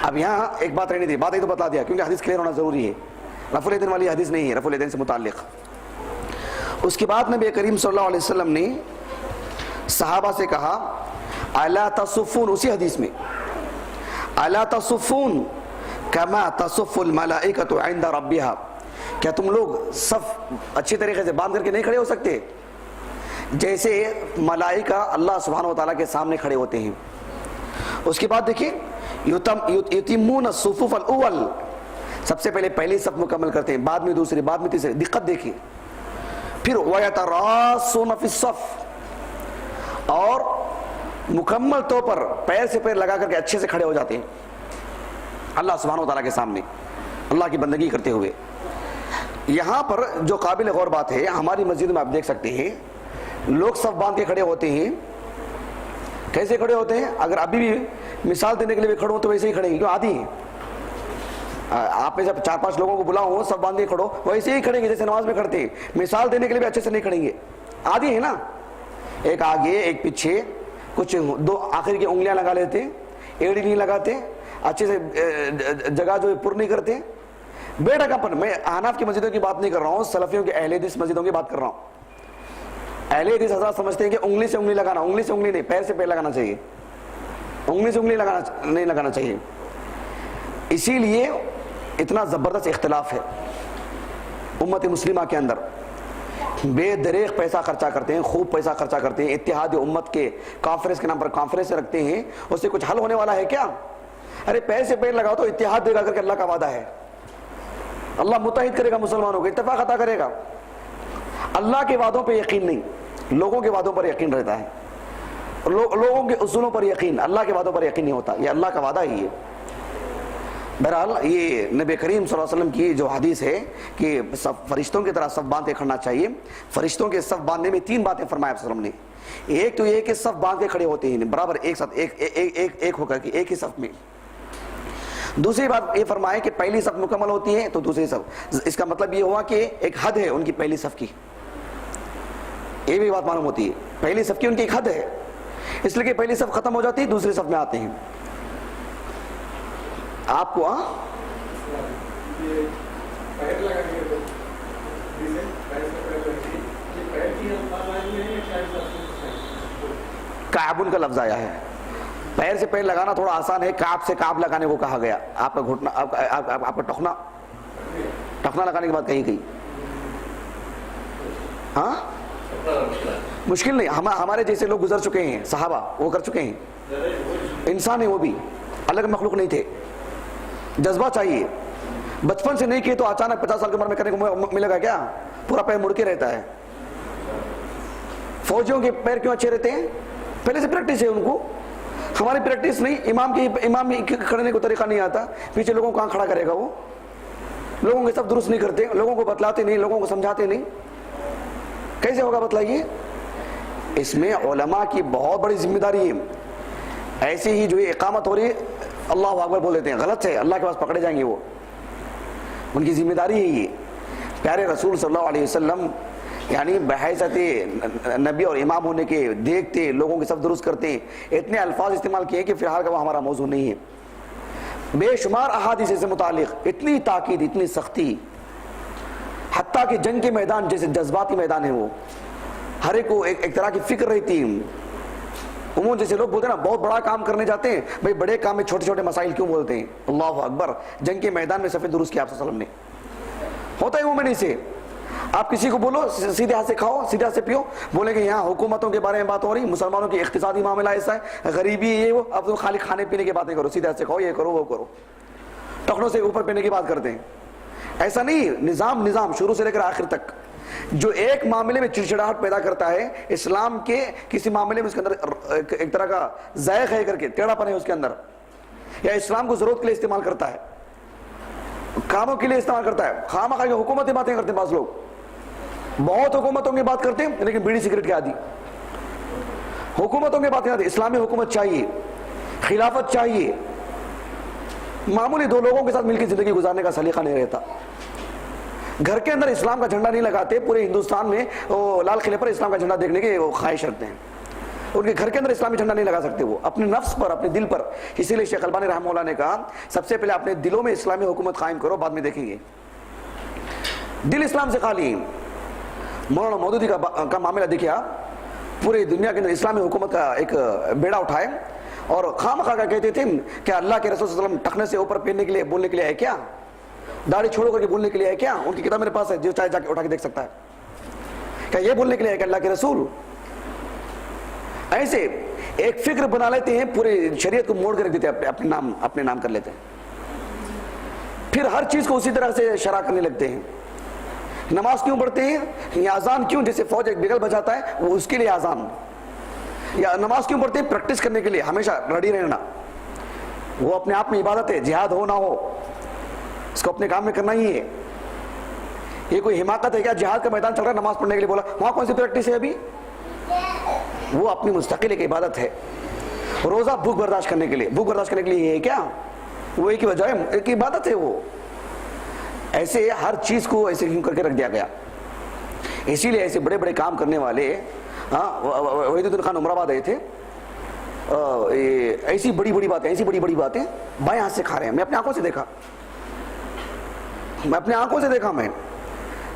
اب یہاں ایک بات رہنی تھی، بات ایک تو بتا دیا کیونکہ حدیث کلیئر ہونا ضروری ہے. رفع الیدین والی حدیث نہیں ہے، رفع الیدین سے متعلق. اس کے بعد نبی کریم صلی اللہ علیہ وسلم نے صحابہ سے کہا الا تصفون، اسی حدیث میں الا تصفون کما تصف الملائکۃ عند ربها، کیا تم لوگ صف اچھی طریقے سے باندھ کر کے نہیں کھڑے ہو سکتے جیسے ملائکہ اللہ سبحانہ و تعالیٰ کے سامنے کھڑے ہوتے ہیں. اس کے بعد دیکھیں یتمون الصفوف الاول، سب سے پہلے پہلی صف مکمل کرتے ہیں، بعد میں دوسری، بعد میں تیسری. دقت دیکھیں. پھر وَيَتَرَاصُونَ فِي الصَّفِّ، اور مکمل طور پر پیر سے پیر لگا کر کے اچھے سے کھڑے ہو جاتے ہیں اللہ سبحانہ و تعالیٰ کے سامنے اللہ کی بندگی کرتے ہوئے. یہاں پر جو قابل غور بات ہے، ہماری مسجد میں آپ دیکھ سکتے ہیں لوگ صف باندھ کے کھڑے ہوتے ہیں. کیسے کھڑے ہوتے ہیں؟ اگر ابھی بھی مثال دینے کے لیے بھی کھڑے ہو تو ویسے ہی کھڑے ہیں، کیوں عادی ہیں. آپ میں جب 4-5 لوگوں کو بلاؤ سب باندھ کے کھڑو، ویسے ہی کھڑیں گے جیسے نماز میں کھڑتے ہیں. مثال دینے کے لیے بھی اچھے سے نہیں کھڑیں گے، عادی ہے نا. ایک آگے ایک پیچھے، کچھ 2 آخر کی انگلیاں لگا لیتے، ایڑی نہیں لگاتے، اچھے سے جگہ جو پر نہیں کرتے. بیٹا کپن، میں احناف کی مسجدوں کی بات نہیں کر رہا ہوں، سلفیوں کی اہل حدیث مسجدوں کی بات کر رہا ہوں. اہل حدیث حضرات سمجھتے ہیں کہ انگلی سے انگلی لگانا، انگلی سے انگلی نہیں، پیر سے پیر لگانا چاہیے، انگلی سے انگلی نہیں لگانا چاہیے. اسی لیے اتنا زبردست اختلاف ہے امت مسلمہ کے اندر. بے دریغ پیسہ خرچہ کرتے ہیں، خوب پیسہ خرچہ کرتے ہیں، اتحاد امت کے کانفرنس کے نام پر کانفرنس رکھتے ہیں. اس سے کچھ حل ہونے والا ہے کیا؟ ارے پیر سے پیر لگاؤ تو اتحاد دے گا کر کے اللہ کا وعدہ ہے. اللہ متحد کرے گا مسلمانوں کو، اتفاق عطا کرے گا. اللہ کے وعدوں پہ یقین نہیں، لوگوں کے وعدوں پر یقین رہتا ہے. لوگوں کے اصولوں پر یقین، اللہ کے وعدوں پر یقین نہیں ہوتا. یہ اللہ کا وعدہ ہی ہے. بہرحال یہ نبی کریم صلی اللہ علیہ وسلم کی جو حدیث ہے کہ فرشتوں کی طرح صف باندھ کے کھڑنا چاہیے. فرشتوں کے صف باندھنے میں 3 باتیں فرمایا آپ صلی اللہ علیہ وسلم نے. ایک تو یہ کہ صف باندھ کے کھڑے ہوتے ہیں برابر ایک ساتھ، ایک ہو کر کے ایک ہی صف میں. دوسری بات یہ فرمایا کہ پہلی صف مکمل ہوتی ہے تو دوسری صف، اس کا مطلب یہ ہوا کہ ایک حد ہے ان کی پہلی صف کی. یہ بھی بات معلوم ہوتی ہے، پہلی صف کی ان کی ایک حد ہے، اس لیے کہ پہلی صف ختم ہو جاتی ہے دوسری صف میں آتے ہیں. آپ کو کعبن کا لفظ آیا ہے. پیر سے پیر لگانا تھوڑا آسان ہے، کعب سے کعب لگانے کو کہا گیا. آپ کا گھٹنا، آپ کا ٹخنا لگانے کی بات کہی گئی. ہاں مشکل نہیں، ہمارے جیسے لوگ گزر چکے ہیں، صحابہ وہ کر چکے ہیں. انسان ہے وہ بھی، الگ مخلوق نہیں تھے. جذبہ چاہیے. بچپن سے نہیں کیے تو اچانک 50 سال کی عمر میں کرنے کو ملے گا کیا؟ پورا پیر مڑ کے رہتا ہے. فوجیوں کے پیر کیوں اچھے رہتے ہیں؟ پہلے سے پریکٹس ہے ان کو. ہماری پریکٹس نہیں. امام کھڑنے کو طریقہ نہیں آتا، پیچھے لوگوں کو کہاں کھڑا کرے گا وہ؟ لوگوں کے سب درست نہیں کرتے، لوگوں کو بتلاتے نہیں، لوگوں کو سمجھاتے نہیں. کیسے ہوگا بتلائیے؟ اس میں علماء کی بہت بڑی ذمہ داری ہے. ایسی ہی جو اقامت ہو رہی ہے اللہ اکبر بول دیتے ہیں، غلط ہے، اللہ کے پاس پکڑے جائیں گے. وہ ان کی ذمہ داری ہے. یہ پیارے رسول صلی اللہ علیہ وسلم یعنی بحیثیت نبی اور امام ہونے کے دیکھتے لوگوں کے سب درست کرتے ہیں، اتنے الفاظ استعمال کیے کہ فی الحال کا وہ ہمارا موضوع نہیں ہے. بے شمار احادیث سے متعلق اتنی تاکید، اتنی سختی، حتیٰ کہ جنگ کے میدان جیسے جذباتی میدان ہے وہ ہر ایک کو ایک طرح کی فکر رہتی ہے. عموماً جیسے لوگ بولتے ہیں نا بہت بڑا کام کرنے جاتے ہیں، بھائی بڑے کام میں چھوٹے چھوٹے مسائل کیوں بولتے ہیں؟ اللہ اکبر، جنگ کے میدان میں سفید درست کیا آپ صلی اللہ علیہ وسلم نے. ہوتا ہے عموماً اسے آپ کسی کو بولو سیدھے ہاتھ سے کھاؤ سیدھے ہاتھ سے پیو، بولے کہ یہاں حکومتوں کے بارے میں بات ہو رہی، مسلمانوں کی اقتصادی معاملہ ایسا ہے، غریبی یہ وہ، اب تو خالی کھانے پینے کی باتیں کرو، سیدھے ہاتھ سے کھاؤ، یہ کرو وہ کرو، ٹخنوں سے اوپر پینے کی بات کرتے ہیں. ایسا نہیں، نظام شروع سے لے کر آخر تک. جو ایک معاملے میں چڑچڑاہٹ پیدا کرتا ہے اسلام کے کسی معاملے میں، اس کے اندر ایک طرح کا ذائق ہے کر کے ٹیڑھا پن ہے اس کے اندر، یا اسلام کو ضرورت کے لیے استعمال کرتا ہے، کاموں کے لیے استعمال کرتا ہے. خواہ کی حکومتی باتیں کرتے ہیں بعض لوگ، بہت حکومتوں کی بات کرتے ہیں لیکن بیڑی سگریٹ کے عادی. حکومتوں کی باتیں کرتے ہیں، اسلامی حکومت چاہیے، خلافت چاہیے. معمولی دو لوگوں کے ساتھ مل کے زندگی گزارنے کا سلیقہ نہیں رہتا. گھر کے اندر اسلام کا جھنڈا نہیں لگاتے، پورے ہندوستان میں وہ لال قلعے پر اسلام کا جھنڈا دیکھنے کے وہ خواہش رکھتے ہیں. ان کے گھر کے اندر اسلامی جھنڈا نہیں لگا سکتے وہ، اپنے نفس پر، اپنے دل پر. اسی لیے شیخ البانی رحمہ اللہ نے کہا سب سے پہلے اپنے دلوں میں اسلامی حکومت قائم کرو، بعد میں دیکھیں گے. دل اسلام سے خالی. مولانا مودودی کا معاملہ دیکھا، پوری دنیا کے اندر اسلامی حکومت کا ایک بیڑا اٹھائے اور خواہ کا کہتے تھے کہ اللہ کے رسول صلی اللہ علیہ وسلم ٹخنے سے اوپر پہننے کے لیے بولنے کے لیے ہے کیا؟ داڑھی چھوڑ کر کے بولنے کے لیے ہے کیا؟ ان کی کتاب میرے پاس ہے، جو چاہے جا کے اٹھا کے دیکھ سکتا ہے. کیا یہ بولنے کے لیے ہے کہ اللہ کے رسول؟ ایسے ایک فکر بنا لیتے ہیں، پورے شریعت کو موڑ کر رکھ دیتے ہیں، اپنے نام کر لیتے ہیں. پھر ہر چیز کو اسی طرح سے شرح کرنے لگتے ہیں. نماز کیوں پڑھتے ہیں؟ یا اذان کیوں؟ جیسے فوج ایک بگل بجاتا ہے وہ اس کے لیے اذان. یا نماز کیوں پڑھتے ہیں؟ پریکٹس کرنے کے لیے، ہمیشہ ریڈی رہنا. وہ اپنے آپ میں عبادت ہے، جہاد ہو نہ ہو اس کو اپنے کام میں کرنا ہی ہے. یہ کوئی حماقت ہے کیا؟ جہاد کا میدان چل رہا ہے، نماز پڑھنے کے لیے بولا، وہاں کون سی پریکٹس ہے ابھی؟ وہ اپنی مستقل ایک عبادت ہے. روزہ بھوک برداشت کرنے کے لیے، بھوک برداشت کرنے کے لیے یہ ہے کیا؟ وہ ایک ہی وجہ ہے، ایک عبادت ہے وہ. ایسے ہر چیز کو ایسے کیوں کر کے رکھ دیا گیا؟ اسی لیے ایسے بڑے بڑے کام کرنے والے وحید الدین خان عمر آباد آئے تھے، ایسی بڑی بڑی باتیں بائیں ہاتھ سے کھا رہے ہیں. میں اپنے آنکھوں سے دیکھا. میں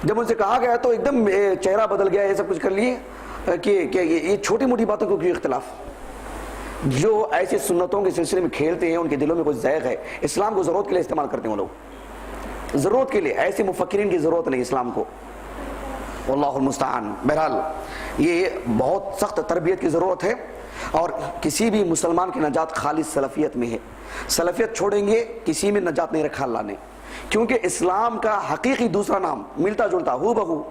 جب ان سے کہا گیا تو ایک دم چہرہ بدل گیا، یہ سب کچھ کر لیے کہ یہ چھوٹی موٹی باتوں کو کیوں اختلاف. جو ایسے سنتوں کے سلسلے میں کھیلتے ہیں ان کے دلوں میں کوئی ذائق ہے. اسلام کو ضرورت کے لیے استعمال کرتے ہیں وہ لوگ، ضرورت کے لیے. ایسے مفکرین کی ضرورت نہیں اسلام کو، واللہ المستعان. بہرحال یہ بہت سخت تربیت کی ضرورت ہے، اور کسی بھی مسلمان کی نجات خالص سلفیت میں ہے. سلفیت چھوڑیں گے کسی میں نجات نہیں رکھا اللہ نے، کیونکہ اسلام کا حقیقی دوسرا نام ملتا جلتا ہو بہو،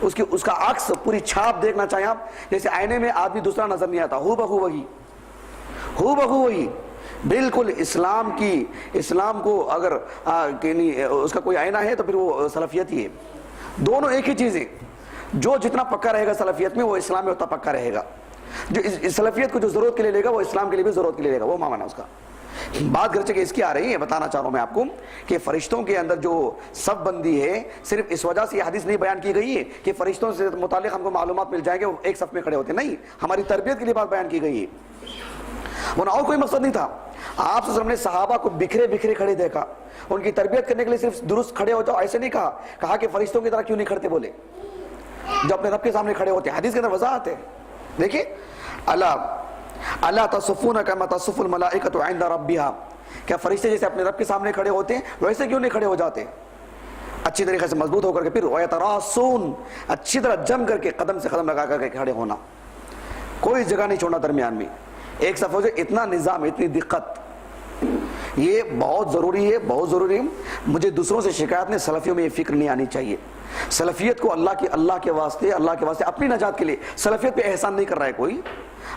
اس کا عکس پوری چھاپ دیکھنا چاہیں آپ، جیسے آئینے میں آدمی دوسرا نظر نہیں آتا، ہو بہو وہی بالکل. اسلام کو اگر اس کا کوئی آئینہ ہے تو پھر وہ سلفیت ہی ہے. دونوں ایک ہی چیزیں. جو جتنا پکا رہے گا سلفیت میں وہ اسلام میں اتنا پکا رہے گا. جو سلفیت کو جو ضرورت کے لیے لے گا وہ اسلام کے لیے بھی ضرورت کے لیے لے گا، وہ معنی اس کا. بات گرچہ کہ اس کی آ رہی ہے، بتانا چاہ رہا ہوں میں آپ کو کہ فرشتوں کے اندر جو صف بندی ہے، صرف اس وجہ سے یہ حدیث نہیں بیان کی گئی ہے کہ فرشتوں سے متعلق ہم کو معلومات مل جائے گا وہ ایک صف میں کھڑے ہوتے، نہیں، ہماری تربیت کے لیے بات بیان کی گئی ہے، ورنہ اور کوئی مقصد نہیں تھا. آپ صلی اللہ علیہ وسلم نے صحابہ کو بکھرے کھڑے دیکھا، ان کی تربیت کرنے کے لیے صرف درست کھڑے ہو جاؤ ایسے نہیں کہا کہ فرشتوں کی طرح کیوں نہیں کھڑتے بولے جو اپنے رب کے سامنے کھڑے ہوتے ہیں. حدیث کے اندر وضاحت ہے. دیکھیے اللہ تصفون کما تصف الملائکۃ عند ربها، کیا فرشتے جیسے اپنے رب کے سامنے کھڑے ہوتے ہیں ویسے کیوں نہیں کھڑے ہو جاتے؟ اچھی طریقے سے مضبوط ہو کر کے، پھر ویتراصون، اچھی طرح جم کر کے قدم سے قدم لگا کر کے کھڑے ہونا، کوئی جگہ نہیں چھوڑنا درمیان میں. ایک صف ہو جائے، اتنا نظام، اتنی دقت، یہ بہت ضروری ہے. مجھے دوسروں سے شکایت نہیں، سلفیوں میں یہ فکر نہیں آنی چاہیے. سلفیت کو اللہ کے واسطے اپنی نجات کے لیے، سلفیت پہ احسان نہیں کر رہا ہے کوئی،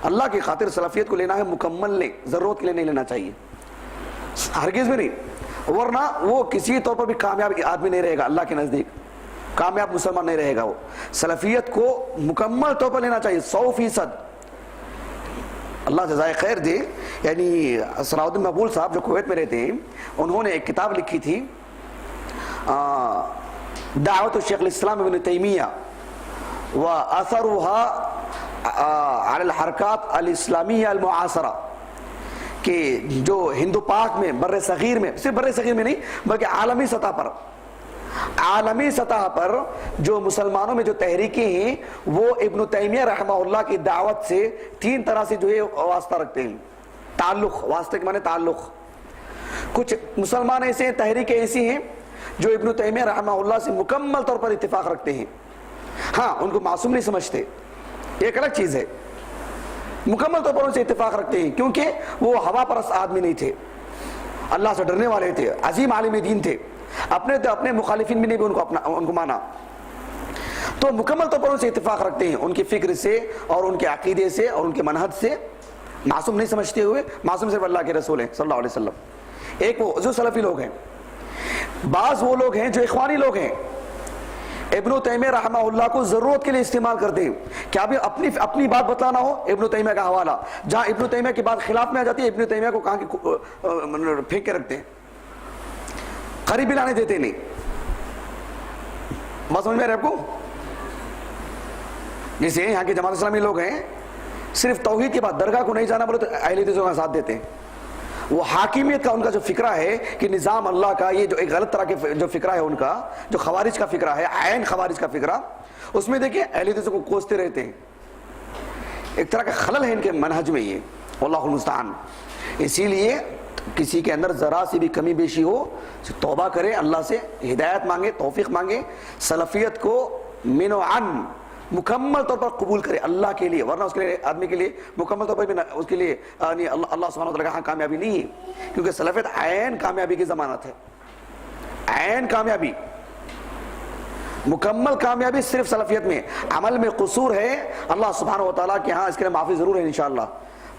اللہ کی خاطر سلفیت کو لینا ہے، مکمل لیں، ضرورت کے لیے نہیں لینا چاہیے، ہرگز بھی نہیں. ورنہ وہ کسی طور پر بھی کامیاب آدمی نہیں رہے گا، اللہ کے نزدیک کامیاب مسلمان نہیں رہے گا. وہ سلفیت کو مکمل طور پر لینا چاہیے، 100%. اللہ جزائے خیر دے. یعنی صلاح الدین مقبول صاحب جو کویت میں رہتے ہیں، انہوں نے ایک کتاب لکھی تھی دعوت الشیخ الاسلام ابن تیمیہ. وَأَثَرُهَا عَلَى الْحَرَكَاتِ الْإِسْلَامِيَّةِ الْمُعَاصِرَةِ کہ جو ہندو پاک میں، بر صغیر میں، صرف بر صغیر میں نہیں بلکہ عالمی سطح پر جو مسلمانوں میں جو تحریکیں ہیں وہ ابن تیمیہ رحمہ اللہ کی دعوت سے 3 طرح سے جو ہے واسطہ رکھتے ہیں. تعلق، واسطے کے معنی تعلق. کچھ مسلمان ایسے ہیں، تحریکیں ایسی ہیں جو ابن تیمیہ رحمہ اللہ سے مکمل طور پر اتفاق رکھتے ہیں. ہاں ان کو معصوم نہیں سمجھتے، ایک الگ چیز ہے، مکمل طور پر ان سے اتفاق رکھتے ہیں کیونکہ وہ ہوا پرست آدمی نہیں تھے، اللہ سے ڈرنے والے تھے، عظیم عالم دین تھے، اپنے مخالفین بھی نہیں بھی ان کو مانا. تو مکمل طور پر ان سے اتفاق رکھتے ہیں، ان کی فکر سے اور ان کے عقیدے سے اور ان کے منہج سے. معصوم نہیں سمجھتے ہوئے، معصوم صرف اللہ کے رسول ہیں صلی اللہ علیہ وسلم. ایک وہ جو سلفی لوگ ہیں، بعض وہ لوگ ہیں جو اخوانی لوگ ہیں، ابن تیمیہ رحمہ اللہ کو ضرورت کے لیے استعمال کرتے ہیں کہ ابھی اپنی بات بتلانا ہو ابن تیمیہ کا حوالہ، جہاں ابن تیمیہ کی بات خلاف میں آ جاتی ہے ابن تیمیہ کو کہاں کی پھینک کے رکھتے ہیں، قریب بھی لانے دیتے نہیں. بات سمجھ میں آ رہا ہے آپ کو؟ جیسے یہاں کے جماعت اسلامی لوگ ہیں، صرف توحید کے بعد درگاہ کو نہیں جانا بولے تو اہل حدیثوں کا ساتھ دیتے ہیں. وہ حاکمیت کا ان کا جو فکرہ ہے کہ نظام اللہ کا، یہ جو ایک غلط طرح کے جو فکرہ ہے ان کا، جو خوارج کا فکرہ ہے، عین خوارج کا فکرہ، اس میں دیکھیں اہل حدیثوں کو کوستے رہتے ہیں. ایک طرح کا خلل ہے ان کے منہج میں یہ، واللہ المستعان. اسی لیے کسی کے اندر ذرا سی بھی کمی بیشی ہو توبہ کرے، اللہ سے ہدایت مانگے، توفیق مانگے، سلفیت کو من و عن مکمل طور پر قبول کرے اللہ کے لیے، ورنہ اس کے لیے آدمی کے لیے مکمل طور پر بھی اس کے لیے اللہ سبحانہ وتعالی کا کامیابی نہیں ہے، کیونکہ سلفیت عین کامیابی کی ضمانت ہے. عین کامیابی، مکمل کامیابی صرف سلفیت میں. عمل میں قصور ہے اللہ سبحانہ وتعالی کے ہاں اس کے لیے معافی ضرور ہے انشاءاللہ.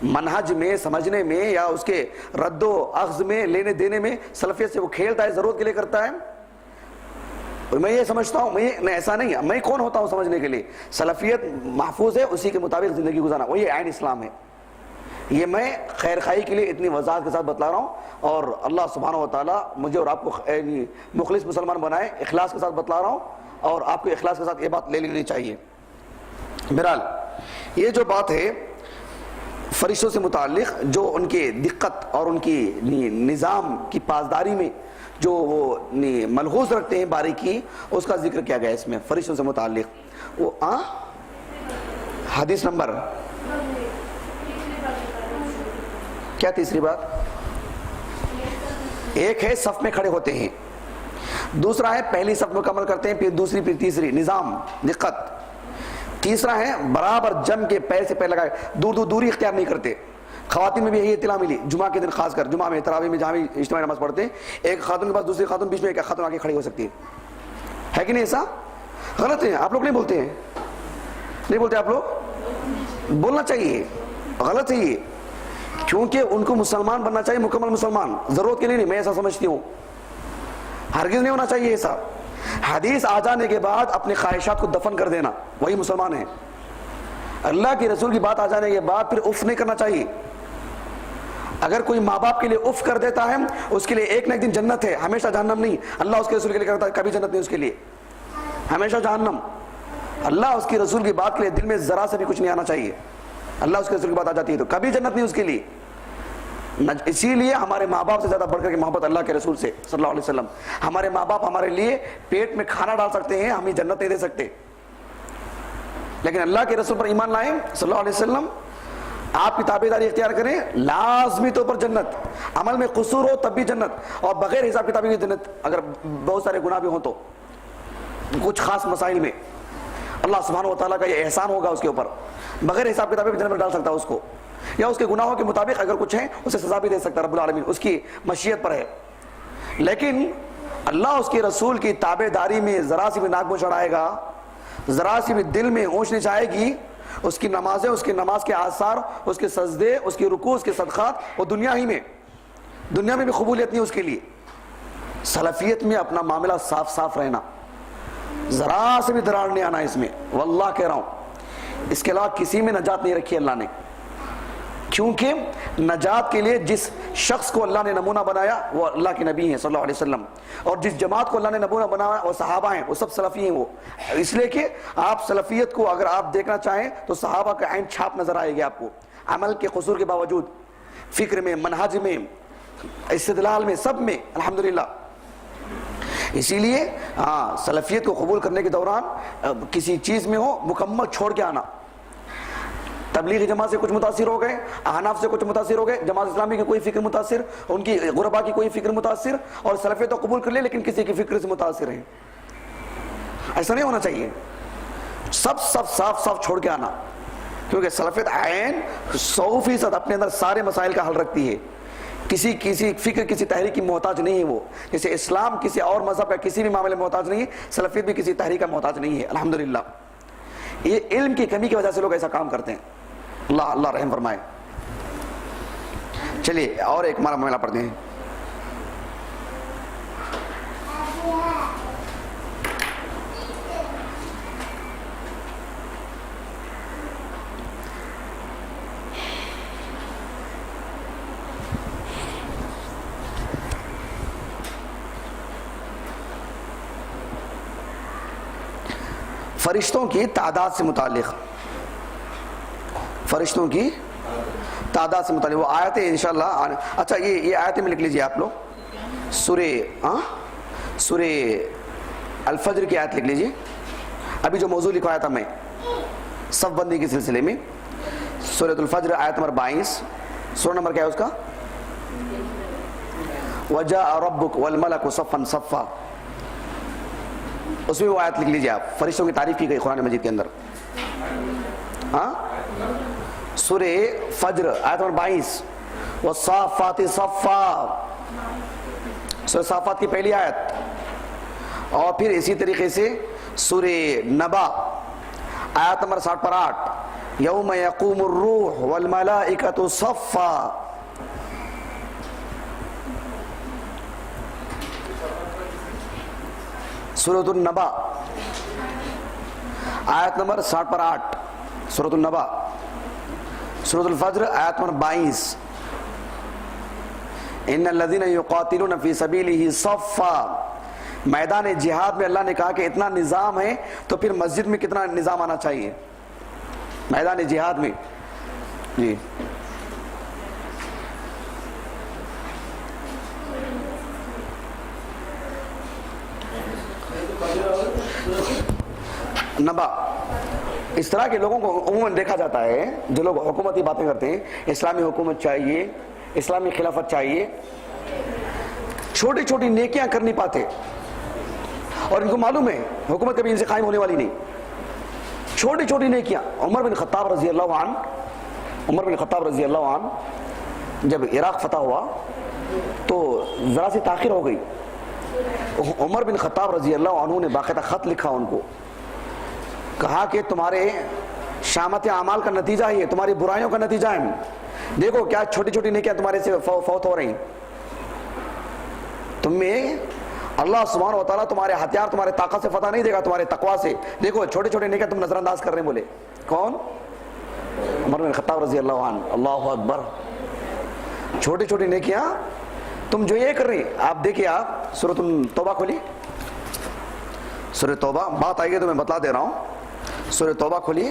منہج میں، سمجھنے میں، یا اس کے رد و اخذ میں، لینے دینے میں سلفیت سے وہ کھیلتا ہے، ضرورت کے لیے کرتا ہے. میں یہ سمجھتا ہوں، میں ایسا نہیں، میں کون ہوتا ہوں سمجھنے کے لیے؟ سلفیت محفوظ ہے، اسی کے مطابق زندگی گزارنا، وہی عین اسلام ہے. یہ میں خیر خواہی کے لیے اتنی وضاحت کے ساتھ بتلا رہا ہوں، اور اللہ سبحانہ وتعالیٰ مجھے اور آپ کو مخلص مسلمان بنائے، اخلاص کے ساتھ بتلا رہا ہوں، اور آپ کو اخلاص کے ساتھ یہ بات لے لینی چاہیے. بہرحال یہ جو بات ہے فرشتوں سے متعلق، جو ان کے دقت اور ان کی نظام کی پاسداری میں جو وہ ملحوظ رکھتے ہیں باریکی، اس کا ذکر کیا گیا اس میں فرشتوں سے متعلق. وہ حدیث نمبر کیا؟ تیسری بات، ایک ہے صف میں کھڑے ہوتے ہیں، دوسرا ہے پہلی صف مکمل کرتے ہیں، پھر دوسری، پھر تیسری، نظام، دقت. تیسرا ہے برابر جم کے پیر سے پیر لگائے، دوری اختیار نہیں کرتے. خواتین میں بھی یہی اطلاع ملی، جمعہ کے دن خاص کر، جمعہ میں، تراویح میں، جہاں بھی اجتماعی نماز پڑھتے ہیں، ایک خاتون کے پاس دوسری خاتون، بیچ میں ایک خاتون آ کے کھڑی ہو سکتی ہے کہ نہیں؟ ایسا غلط ہے. آپ لوگ نہیں بولتے ہیں؟ نہیں بولتے آپ لوگ؟ بولنا چاہیے، غلط ہے یہ، کیونکہ ان کو مسلمان بننا چاہیے، مکمل مسلمان، ضرورت کے لیے نہیں. میں ایسا سمجھتی ہوں، ہرگز نہیں ہونا چاہیے ایسا. حدیث آ جانے کے بعد اپنی خواہشات کو دفن کر دینا، وہی مسلمان ہے. اللہ کے رسول کی بات آ جانے کے بعد پھر اف نہیں کرنا چاہیے. اگر کوئی ماں باپ کے لیے اف کر دیتا ہے، اس کے لیے ایک نہ ایک دن جنت ہے، ہمیشہ جہنم نہیں. اللہ اس کے رسول کے لیے کرتا ہے، کبھی جنت نہیں اس کے لیے، ہمیشہ جہنم. اللہ اس کی رسول کی بات کے لیے دل میں ذرا سے بھی کچھ نہیں آنا چاہیے. اللہ اس کے رسول کی بات آ جاتی ہے تو کبھی جنت نہیں اس کے لیے. اسی لیے ہمارے ماں باپ سے زیادہ بڑھ کر کے محبت اللہ کے رسول سے صلی اللہ علیہ وسلم. ہمارے ماں باپ ہمارے لیے پیٹ میں کھانا ڈال سکتے ہیں، ہمیں جنت نہیں دے سکتے، لیکن اللہ کے رسول پر ایمان لائیں صلی اللہ علیہ وسلم، آپ کی تابعداری اختیار کریں، لازمی طور پر جنت. عمل میں قصور ہو تب بھی جنت، اور بغیر حساب کتابی بھی جنت. اگر بہت سارے گناہ بھی ہوں تو کچھ خاص مسائل میں اللہ سبحانہ و تعالیٰ کا یہ احسان ہوگا اس کے اوپر، بغیر حساب کتابی بھی جنت میں ڈال سکتا ہے اس کو، یا اس کے گناہوں کے مطابق اگر کچھ ہیں اسے سزا بھی دے سکتا ہے رب العالمین، اس کی مشیت پر ہے. لیکن اللہ اس کے رسول کی تابعداری میں ذرا سی بھی ناک منہ چڑھائے گا، ذرا سی بھی دل میں اونچ نیچ آئے گی، اس کی نمازیں، اس کی نماز کے آثار، اس کے سجدے، اس کی رکوع، اس کے صدقات، وہ دنیا میں بھی قبولیت نہیں اس کے لیے. سلفیت میں اپنا معاملہ صاف صاف رہنا، ذرا سے بھی دراڑ نہیں آنا اس میں، واللہ کہہ رہا ہوں اس کے علاوہ کسی میں نجات نہیں رکھی اللہ نے. کیونکہ نجات کے لیے جس شخص کو اللہ نے نمونہ بنایا وہ اللہ کے نبی ہیں صلی اللہ علیہ وسلم، اور جس جماعت کو اللہ نے نمونہ بنایا وہ صحابہ ہیں، وہ سب سلفی ہیں وہ، اس لیے کہ آپ سلفیت کو اگر آپ دیکھنا چاہیں تو صحابہ کا عین چھاپ نظر آئے گی آپ کو، عمل کے قصور کے باوجود، فکر میں، منہج میں، استدلال میں، سب میں الحمدللہ۔ اسی لیے سلفیت کو قبول کرنے کے دوران کسی چیز میں ہو مکمل چھوڑ کے آنا۔ تبلیغی جماعت سے کچھ متاثر ہو گئے، احناف سے کچھ متاثر ہو گئے، جماعت اسلامی کی کوئی فکر متاثر، ان کی غربا کی کوئی فکر متاثر، اور سلفیت تو قبول کر لے لیکن کسی کی فکر سے متاثر ہیں، ایسا نہیں ہونا چاہیے۔ سب صاف چھوڑ کے آنا، کیونکہ سلفیت عین 100% اپنے اندر سارے مسائل کا حل رکھتی ہے، کسی فکر کسی تحریک کی محتاج نہیں ہے وہ، جیسے اسلام کسی اور مذہب کا کسی بھی معاملے میں محتاج نہیں ہے، سلفیت بھی کسی تحریک کا محتاج نہیں ہے الحمدللہ۔ یہ علم کی کمی کی وجہ سے لوگ ایسا کام کرتے ہیں، اللہ رحم فرمائے۔ چلیے اور ایک ہمارا معاملہ پڑھتے ہیں۔ فرشتوں کی تعداد سے متعلق، فرشتوں کی تعداد سے متعلق وہ آیتیں انشاءاللہ، اچھا یہ آیتیں میں لکھ لیجئے آپ لوگ، سورہ الفجر کی آیت لکھ لیجئے، ابھی جو موضوع لکھوایا تھا میں صف بندی کے سلسلے میں، سورۃ الفجر آیت نمبر 22، سورہ نمبر کیا ہے اس کا؟ وَجَاءَ رَبُّكَ وَالْمَلَكُ صَفًّا صَفًّا، اس میں وہ آیت لکھ لیجئے آپ، فرشتوں کی تعریف کی گئی قرآن مجید کے اندر۔ سورہ فجر آیت نمبر 22، وَالصَّافَّاتِ صَفًّا، سورہ صافات کی پہلی آیت، اور پھر اسی طریقے سے سورہ نبا آیت نمبر 60 پر 8، یوم یقوم الروح والملائکۃ صفا، سورۃ النبا آیت نمبر 60 پر 8، سورۃ النبا، سورۃ الفجر آیت نمبر 22، ان الذین یقاتلون فی سبیلہ صفا، میدان جہاد میں اللہ نے کہا کہ اتنا نظام ہے تو پھر مسجد میں کتنا نظام آنا چاہیے میدان جہاد میں۔ جی نبا، اس طرح کے لوگوں کو عموماً دیکھا جاتا ہے جو لوگ حکومتی باتیں کرتے ہیں، اسلامی حکومت چاہیے، اسلامی خلافت چاہیے، چھوٹی چھوٹی نیکیاں کر نہیں پاتے، اور ان کو معلوم ہے حکومت کبھی ان سے قائم ہونے والی نہیں، چھوٹی چھوٹی نیکیاں۔ عمر بن خطاب رضی اللہ عنہ جب عراق فتح ہوا تو ذرا سی تاخیر ہو گئی، عمر بن خطاب رضی اللہ عنہ نے باقاعدہ خط لکھا ان کو، کہا کہ تمہارے شامت اعمال کا نتیجہ ہی ہے، تمہاری برائیوں کا نتیجہ ہے، دیکھو کیا چھوٹی چھوٹی نیکیاں تمہارے سے فوت ہو رہی ہیں، تمہیں اللہ سبحانہ و تعالیٰ تمہارے ہتھیار تمہارے طاقت سے فتح نہیں دے گا، تمہارے تقویٰ سے، دیکھو چھوٹے چھوٹے نیکیاں تم نظر انداز کر رہے ہیں۔ بولے کون؟ عمر بن خطاب رضی اللہ عنہ۔ اللہ اکبر، چھوٹی چھوٹی نیکیاں تم جو یہ کر رہے ہیں۔ آپ دیکھیں، آپ سورۃ توبہ کھولی، سورۃ توبہ، بات آئے گی تو میں بتلا دے رہا ہوں، سورۃ توبہ کھولی،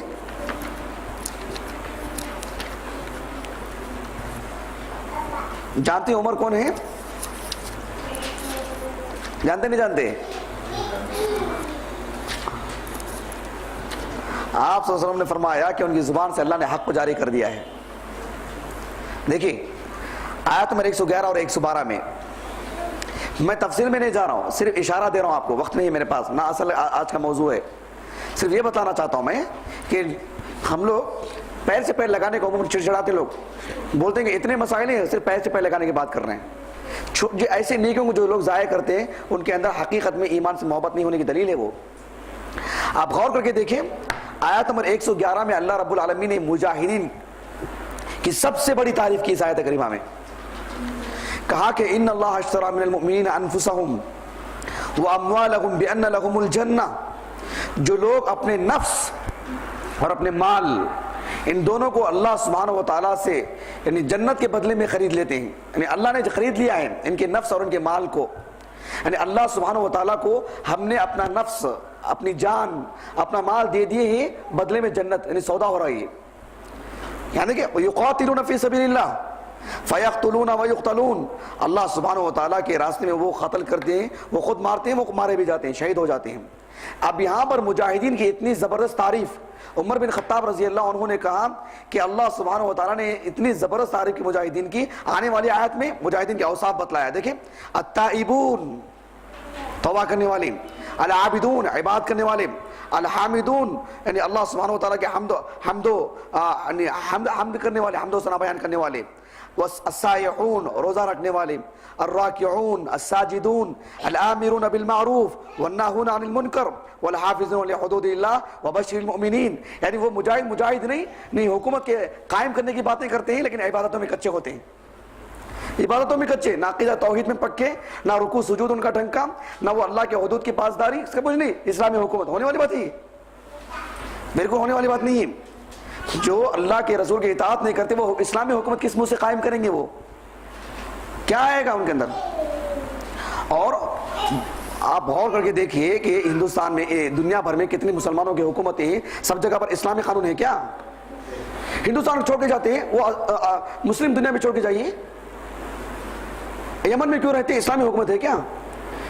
جانتے ہیں عمر کون ہے؟ جانتے نہیں جانتے؟ آپ صلی اللہ علیہ وسلم نے فرمایا کہ ان کی زبان سے اللہ نے حق کو جاری کر دیا ہے۔ دیکھیں آیت نمبر 111 اور 112 میں، میں تفصیل میں نہیں جا رہا ہوں، صرف اشارہ دے رہا ہوں آپ کو، وقت نہیں ہے میرے پاس، نہ اصل آج کا موضوع ہے، صرف یہ بتانا چاہتا ہوں میں کہ ہم لوگ پیر سے پیر لگانے کو عموماً چڑچڑاتے لوگ بولتے ہیں کہ اتنے مسائل ہیں، صرف پیر سے پیر لگانے کی بات کر رہے ہیں۔ جو ایسے نیکیوں کو جو لوگ ضائع کرتے ہیں ان کے اندر حقیقت میں ایمان سے محبت نہیں ہونے کی دلیل ہے وہ۔ آپ غور کر کے دیکھیں آیت نمبر 111 میں اللہ رب العالمین نے مجاہدین کی سب سے بڑی تعریف کی اس آیت کریمہ میں، کہا کہ ان اللہ اشتری من المؤمنین انفسہم واموالہم بان لہم الجنہ، جو لوگ اپنے نفس اور اپنے مال ان دونوں کو اللہ سبحانہ و تعالیٰ سے یعنی جنت کے بدلے میں خرید لیتے ہیں. یعنی اللہ نے جو خرید لیا ہے ان کے نفس اور ان کے مال کو. یعنی اللہ سبحانہ و تعالیٰ کو ہم نے اپنا نفس، اپنی جان، اپنا مال دے دیے ہیں، بدلے میں جنت، یعنی سودا ہو رہی ہے. یعنی کہ یقاتلون فی سبیل اللہ فیقتلون ویقتلون، اللہ سبحانہ و تعالیٰ کے راستے میں وہ قتل کرتے ہیں، وہ خود مارتے ہیں، وہ مارے بھی جاتے ہیں، شہید ہو جاتے ہیں. اب یہاں پر مجاہدین کی اتنی زبردست تعریف، عمر بن خطاب رضی اللہ عنہ نے کہا کہ اللہ سبحانہ و تعالیٰ نے اتنی زبردست تعریف کی مجاہدین کی، آنے والی آیت میں مجاہدین کے اوصاف بتلایا. دیکھیں، التائبون توبہ کرنے والے، العابدون عبادت کرنے والے، الحامدون یعنی اللہ سبحانہ و تعالیٰ کے حمد کرنے والے، حمد و ثنا بیان کرنے والے، السائحون روزہ رکھنے والے، الراکعون الساجدون الآمرون بالمعروف والناہون عن المنکر والحافظون لحدود اللہ وبشر المؤمنین. یعنی وہ مجاہد نہیں حکومت کے قائم کرنے کی باتیں کرتے ہیں لیکن عبادتوں میں کچے ہوتے ہیں، عبادتوں میں کچے، نہ عقیدہ توحید میں پکے، نہ رکوع سجود ان کا ڈھنگ کا، نہ وہ اللہ کے حدود کی پاسداری، اس کا کچھ نہیں. اسلامی حکومت ہونے والی بات ہی بالکل ہونے والی بات نہیں ہے. جو اللہ کے رسول کی اطاعت نہیں کرتے وہ اسلامی حکومت کس منہ سے قائم کریں گے؟ وہ کیا آئے گا ان کے اندر؟ اور آپ غور کر کے دیکھیے کہ ہندوستان میں، دنیا بھر میں کتنی مسلمانوں کی حکومتیں ہیں، سب جگہ پر اسلامی قانون ہے کیا؟ ہندوستان چھوڑ کے جاتے ہیں، وہ مسلم دنیا میں چھوڑ کے جائیے. یمن میں کیوں رہتے ہیں؟ اسلامی حکومت ہے کیا؟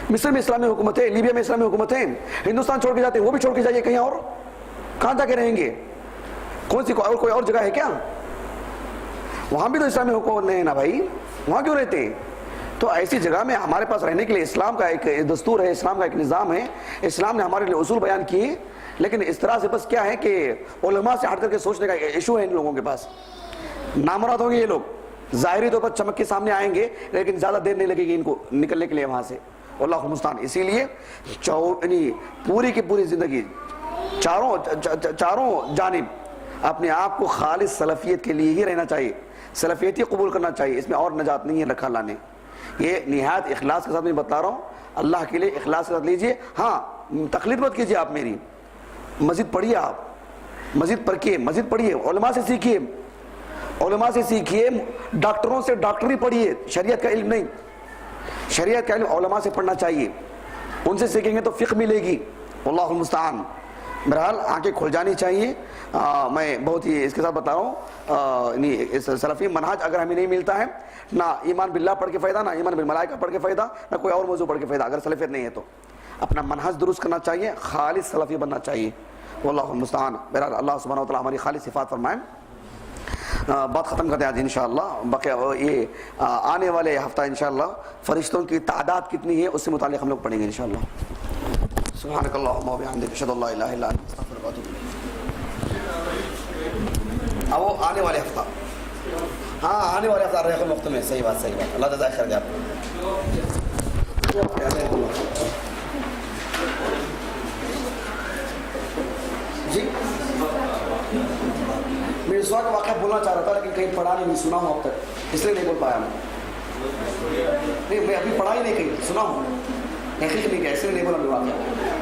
مصر میں اسلامی حکومت ہے، لیبیا میں اسلامی حکومت ہے. ہندوستان چھوڑ کے جاتے ہیں، وہ بھی چھوڑ کے جائیے کہیں اور، کہاں جا کے رہیں گے؟ کون سی کوئی اور جگہ ہے کیا؟ وہاں بھی تو اسلامی حکومت نہیں ہے نا بھائی، وہاں کیوں رہتے ہیں؟ تو ایسی جگہ میں ہمارے پاس رہنے کے لیے اسلام کا ایک دستور ہے، اسلام کا ایک نظام ہے، اسلام نے ہمارے لیے اصول بیان کیے. لیکن اس طرح سے بس کیا ہے کہ علماء سے ہٹ کر کے سوچنے کا ایشو ہے ان لوگوں کے پاس. نامراد ہوں گے یہ لوگ، ظاہری طور پر چمک کے سامنے آئیں گے لیکن زیادہ دیر نہیں لگے گی ان کو نکلنے کے لیے وہاں سے. اللہ المستعان. اسی لیے پوری کی پوری زندگی چاروں جانب اپنے آپ کو خالص سلفیت کے لیے ہی رہنا چاہیے، سلفیت ہی قبول کرنا چاہیے، اس میں اور نجات نہیں ہے رکھا اللہ نے. یہ نہایت اخلاص کے ساتھ میں بتا رہا ہوں، اللہ کے لیے اخلاص کے ساتھ لیجئے. ہاں تقلید مت کیجئے آپ میری، مزید پڑھیے، آپ مزید پڑھیے، علماء سے سیکھیے، علماء سے سیکھیے، ڈاکٹروں سے ڈاکٹری پڑھیے، شریعت کا علم نہیں، شریعت کا علم علماء سے پڑھنا چاہیے، ان سے سیکھیں گے تو فقہ ملے گی. اللہ المستعان. بہرحال آنکھیں کھل جانی چاہیے. میں بہت ہی اس کے ساتھ بتا رہا ہوں، سلفی منہج اگر ہمیں نہیں ملتا ہے، نہ ایمان باللہ پڑھ کے فائدہ، نہ ایمان بالملائکہ پڑھ کے فائدہ، نہ کوئی اور موضوع پڑھ کے فائدہ. اگر سلفیت نہیں ہے تو اپنا منہج درست کرنا چاہیے، خالص سلفی بننا چاہیے. واللہ المستعان. بہرحال اللہ سبحانہ و تعالیٰ ہماری خالص صفات فرمائیں. بات ختم کرتے ہیں آج انشاءاللہ. بقیہ یہ آنے والے ہفتہ انشاءاللہ فرشتوں کی تعداد کتنی ہے اس سے متعلق ہم لوگ پڑھیں گے انشاءاللہ. سبحانک اللہم و بحمدک اشہد ان لا الہ الا انت استغفرک و اتوب الیک. وہ آنے والے ہفتہ، ہاں آنے والے ہفتہ ریح المختوم میں. صحیح بات. اللہ جزائے خیر دے آپ جی. میں اس وقت واقعہ بولنا چاہ رہا تھا لیکن کہیں پڑھا نہیں سنا ہوں اب تک، اس لیے نہیں بول پایا میں. نہیں میں ابھی پڑھا ہی نہیں، کہیں سنا ہوں، تحقیق نہیں کیا، اس لیے نہیں بولا میں واقعہ.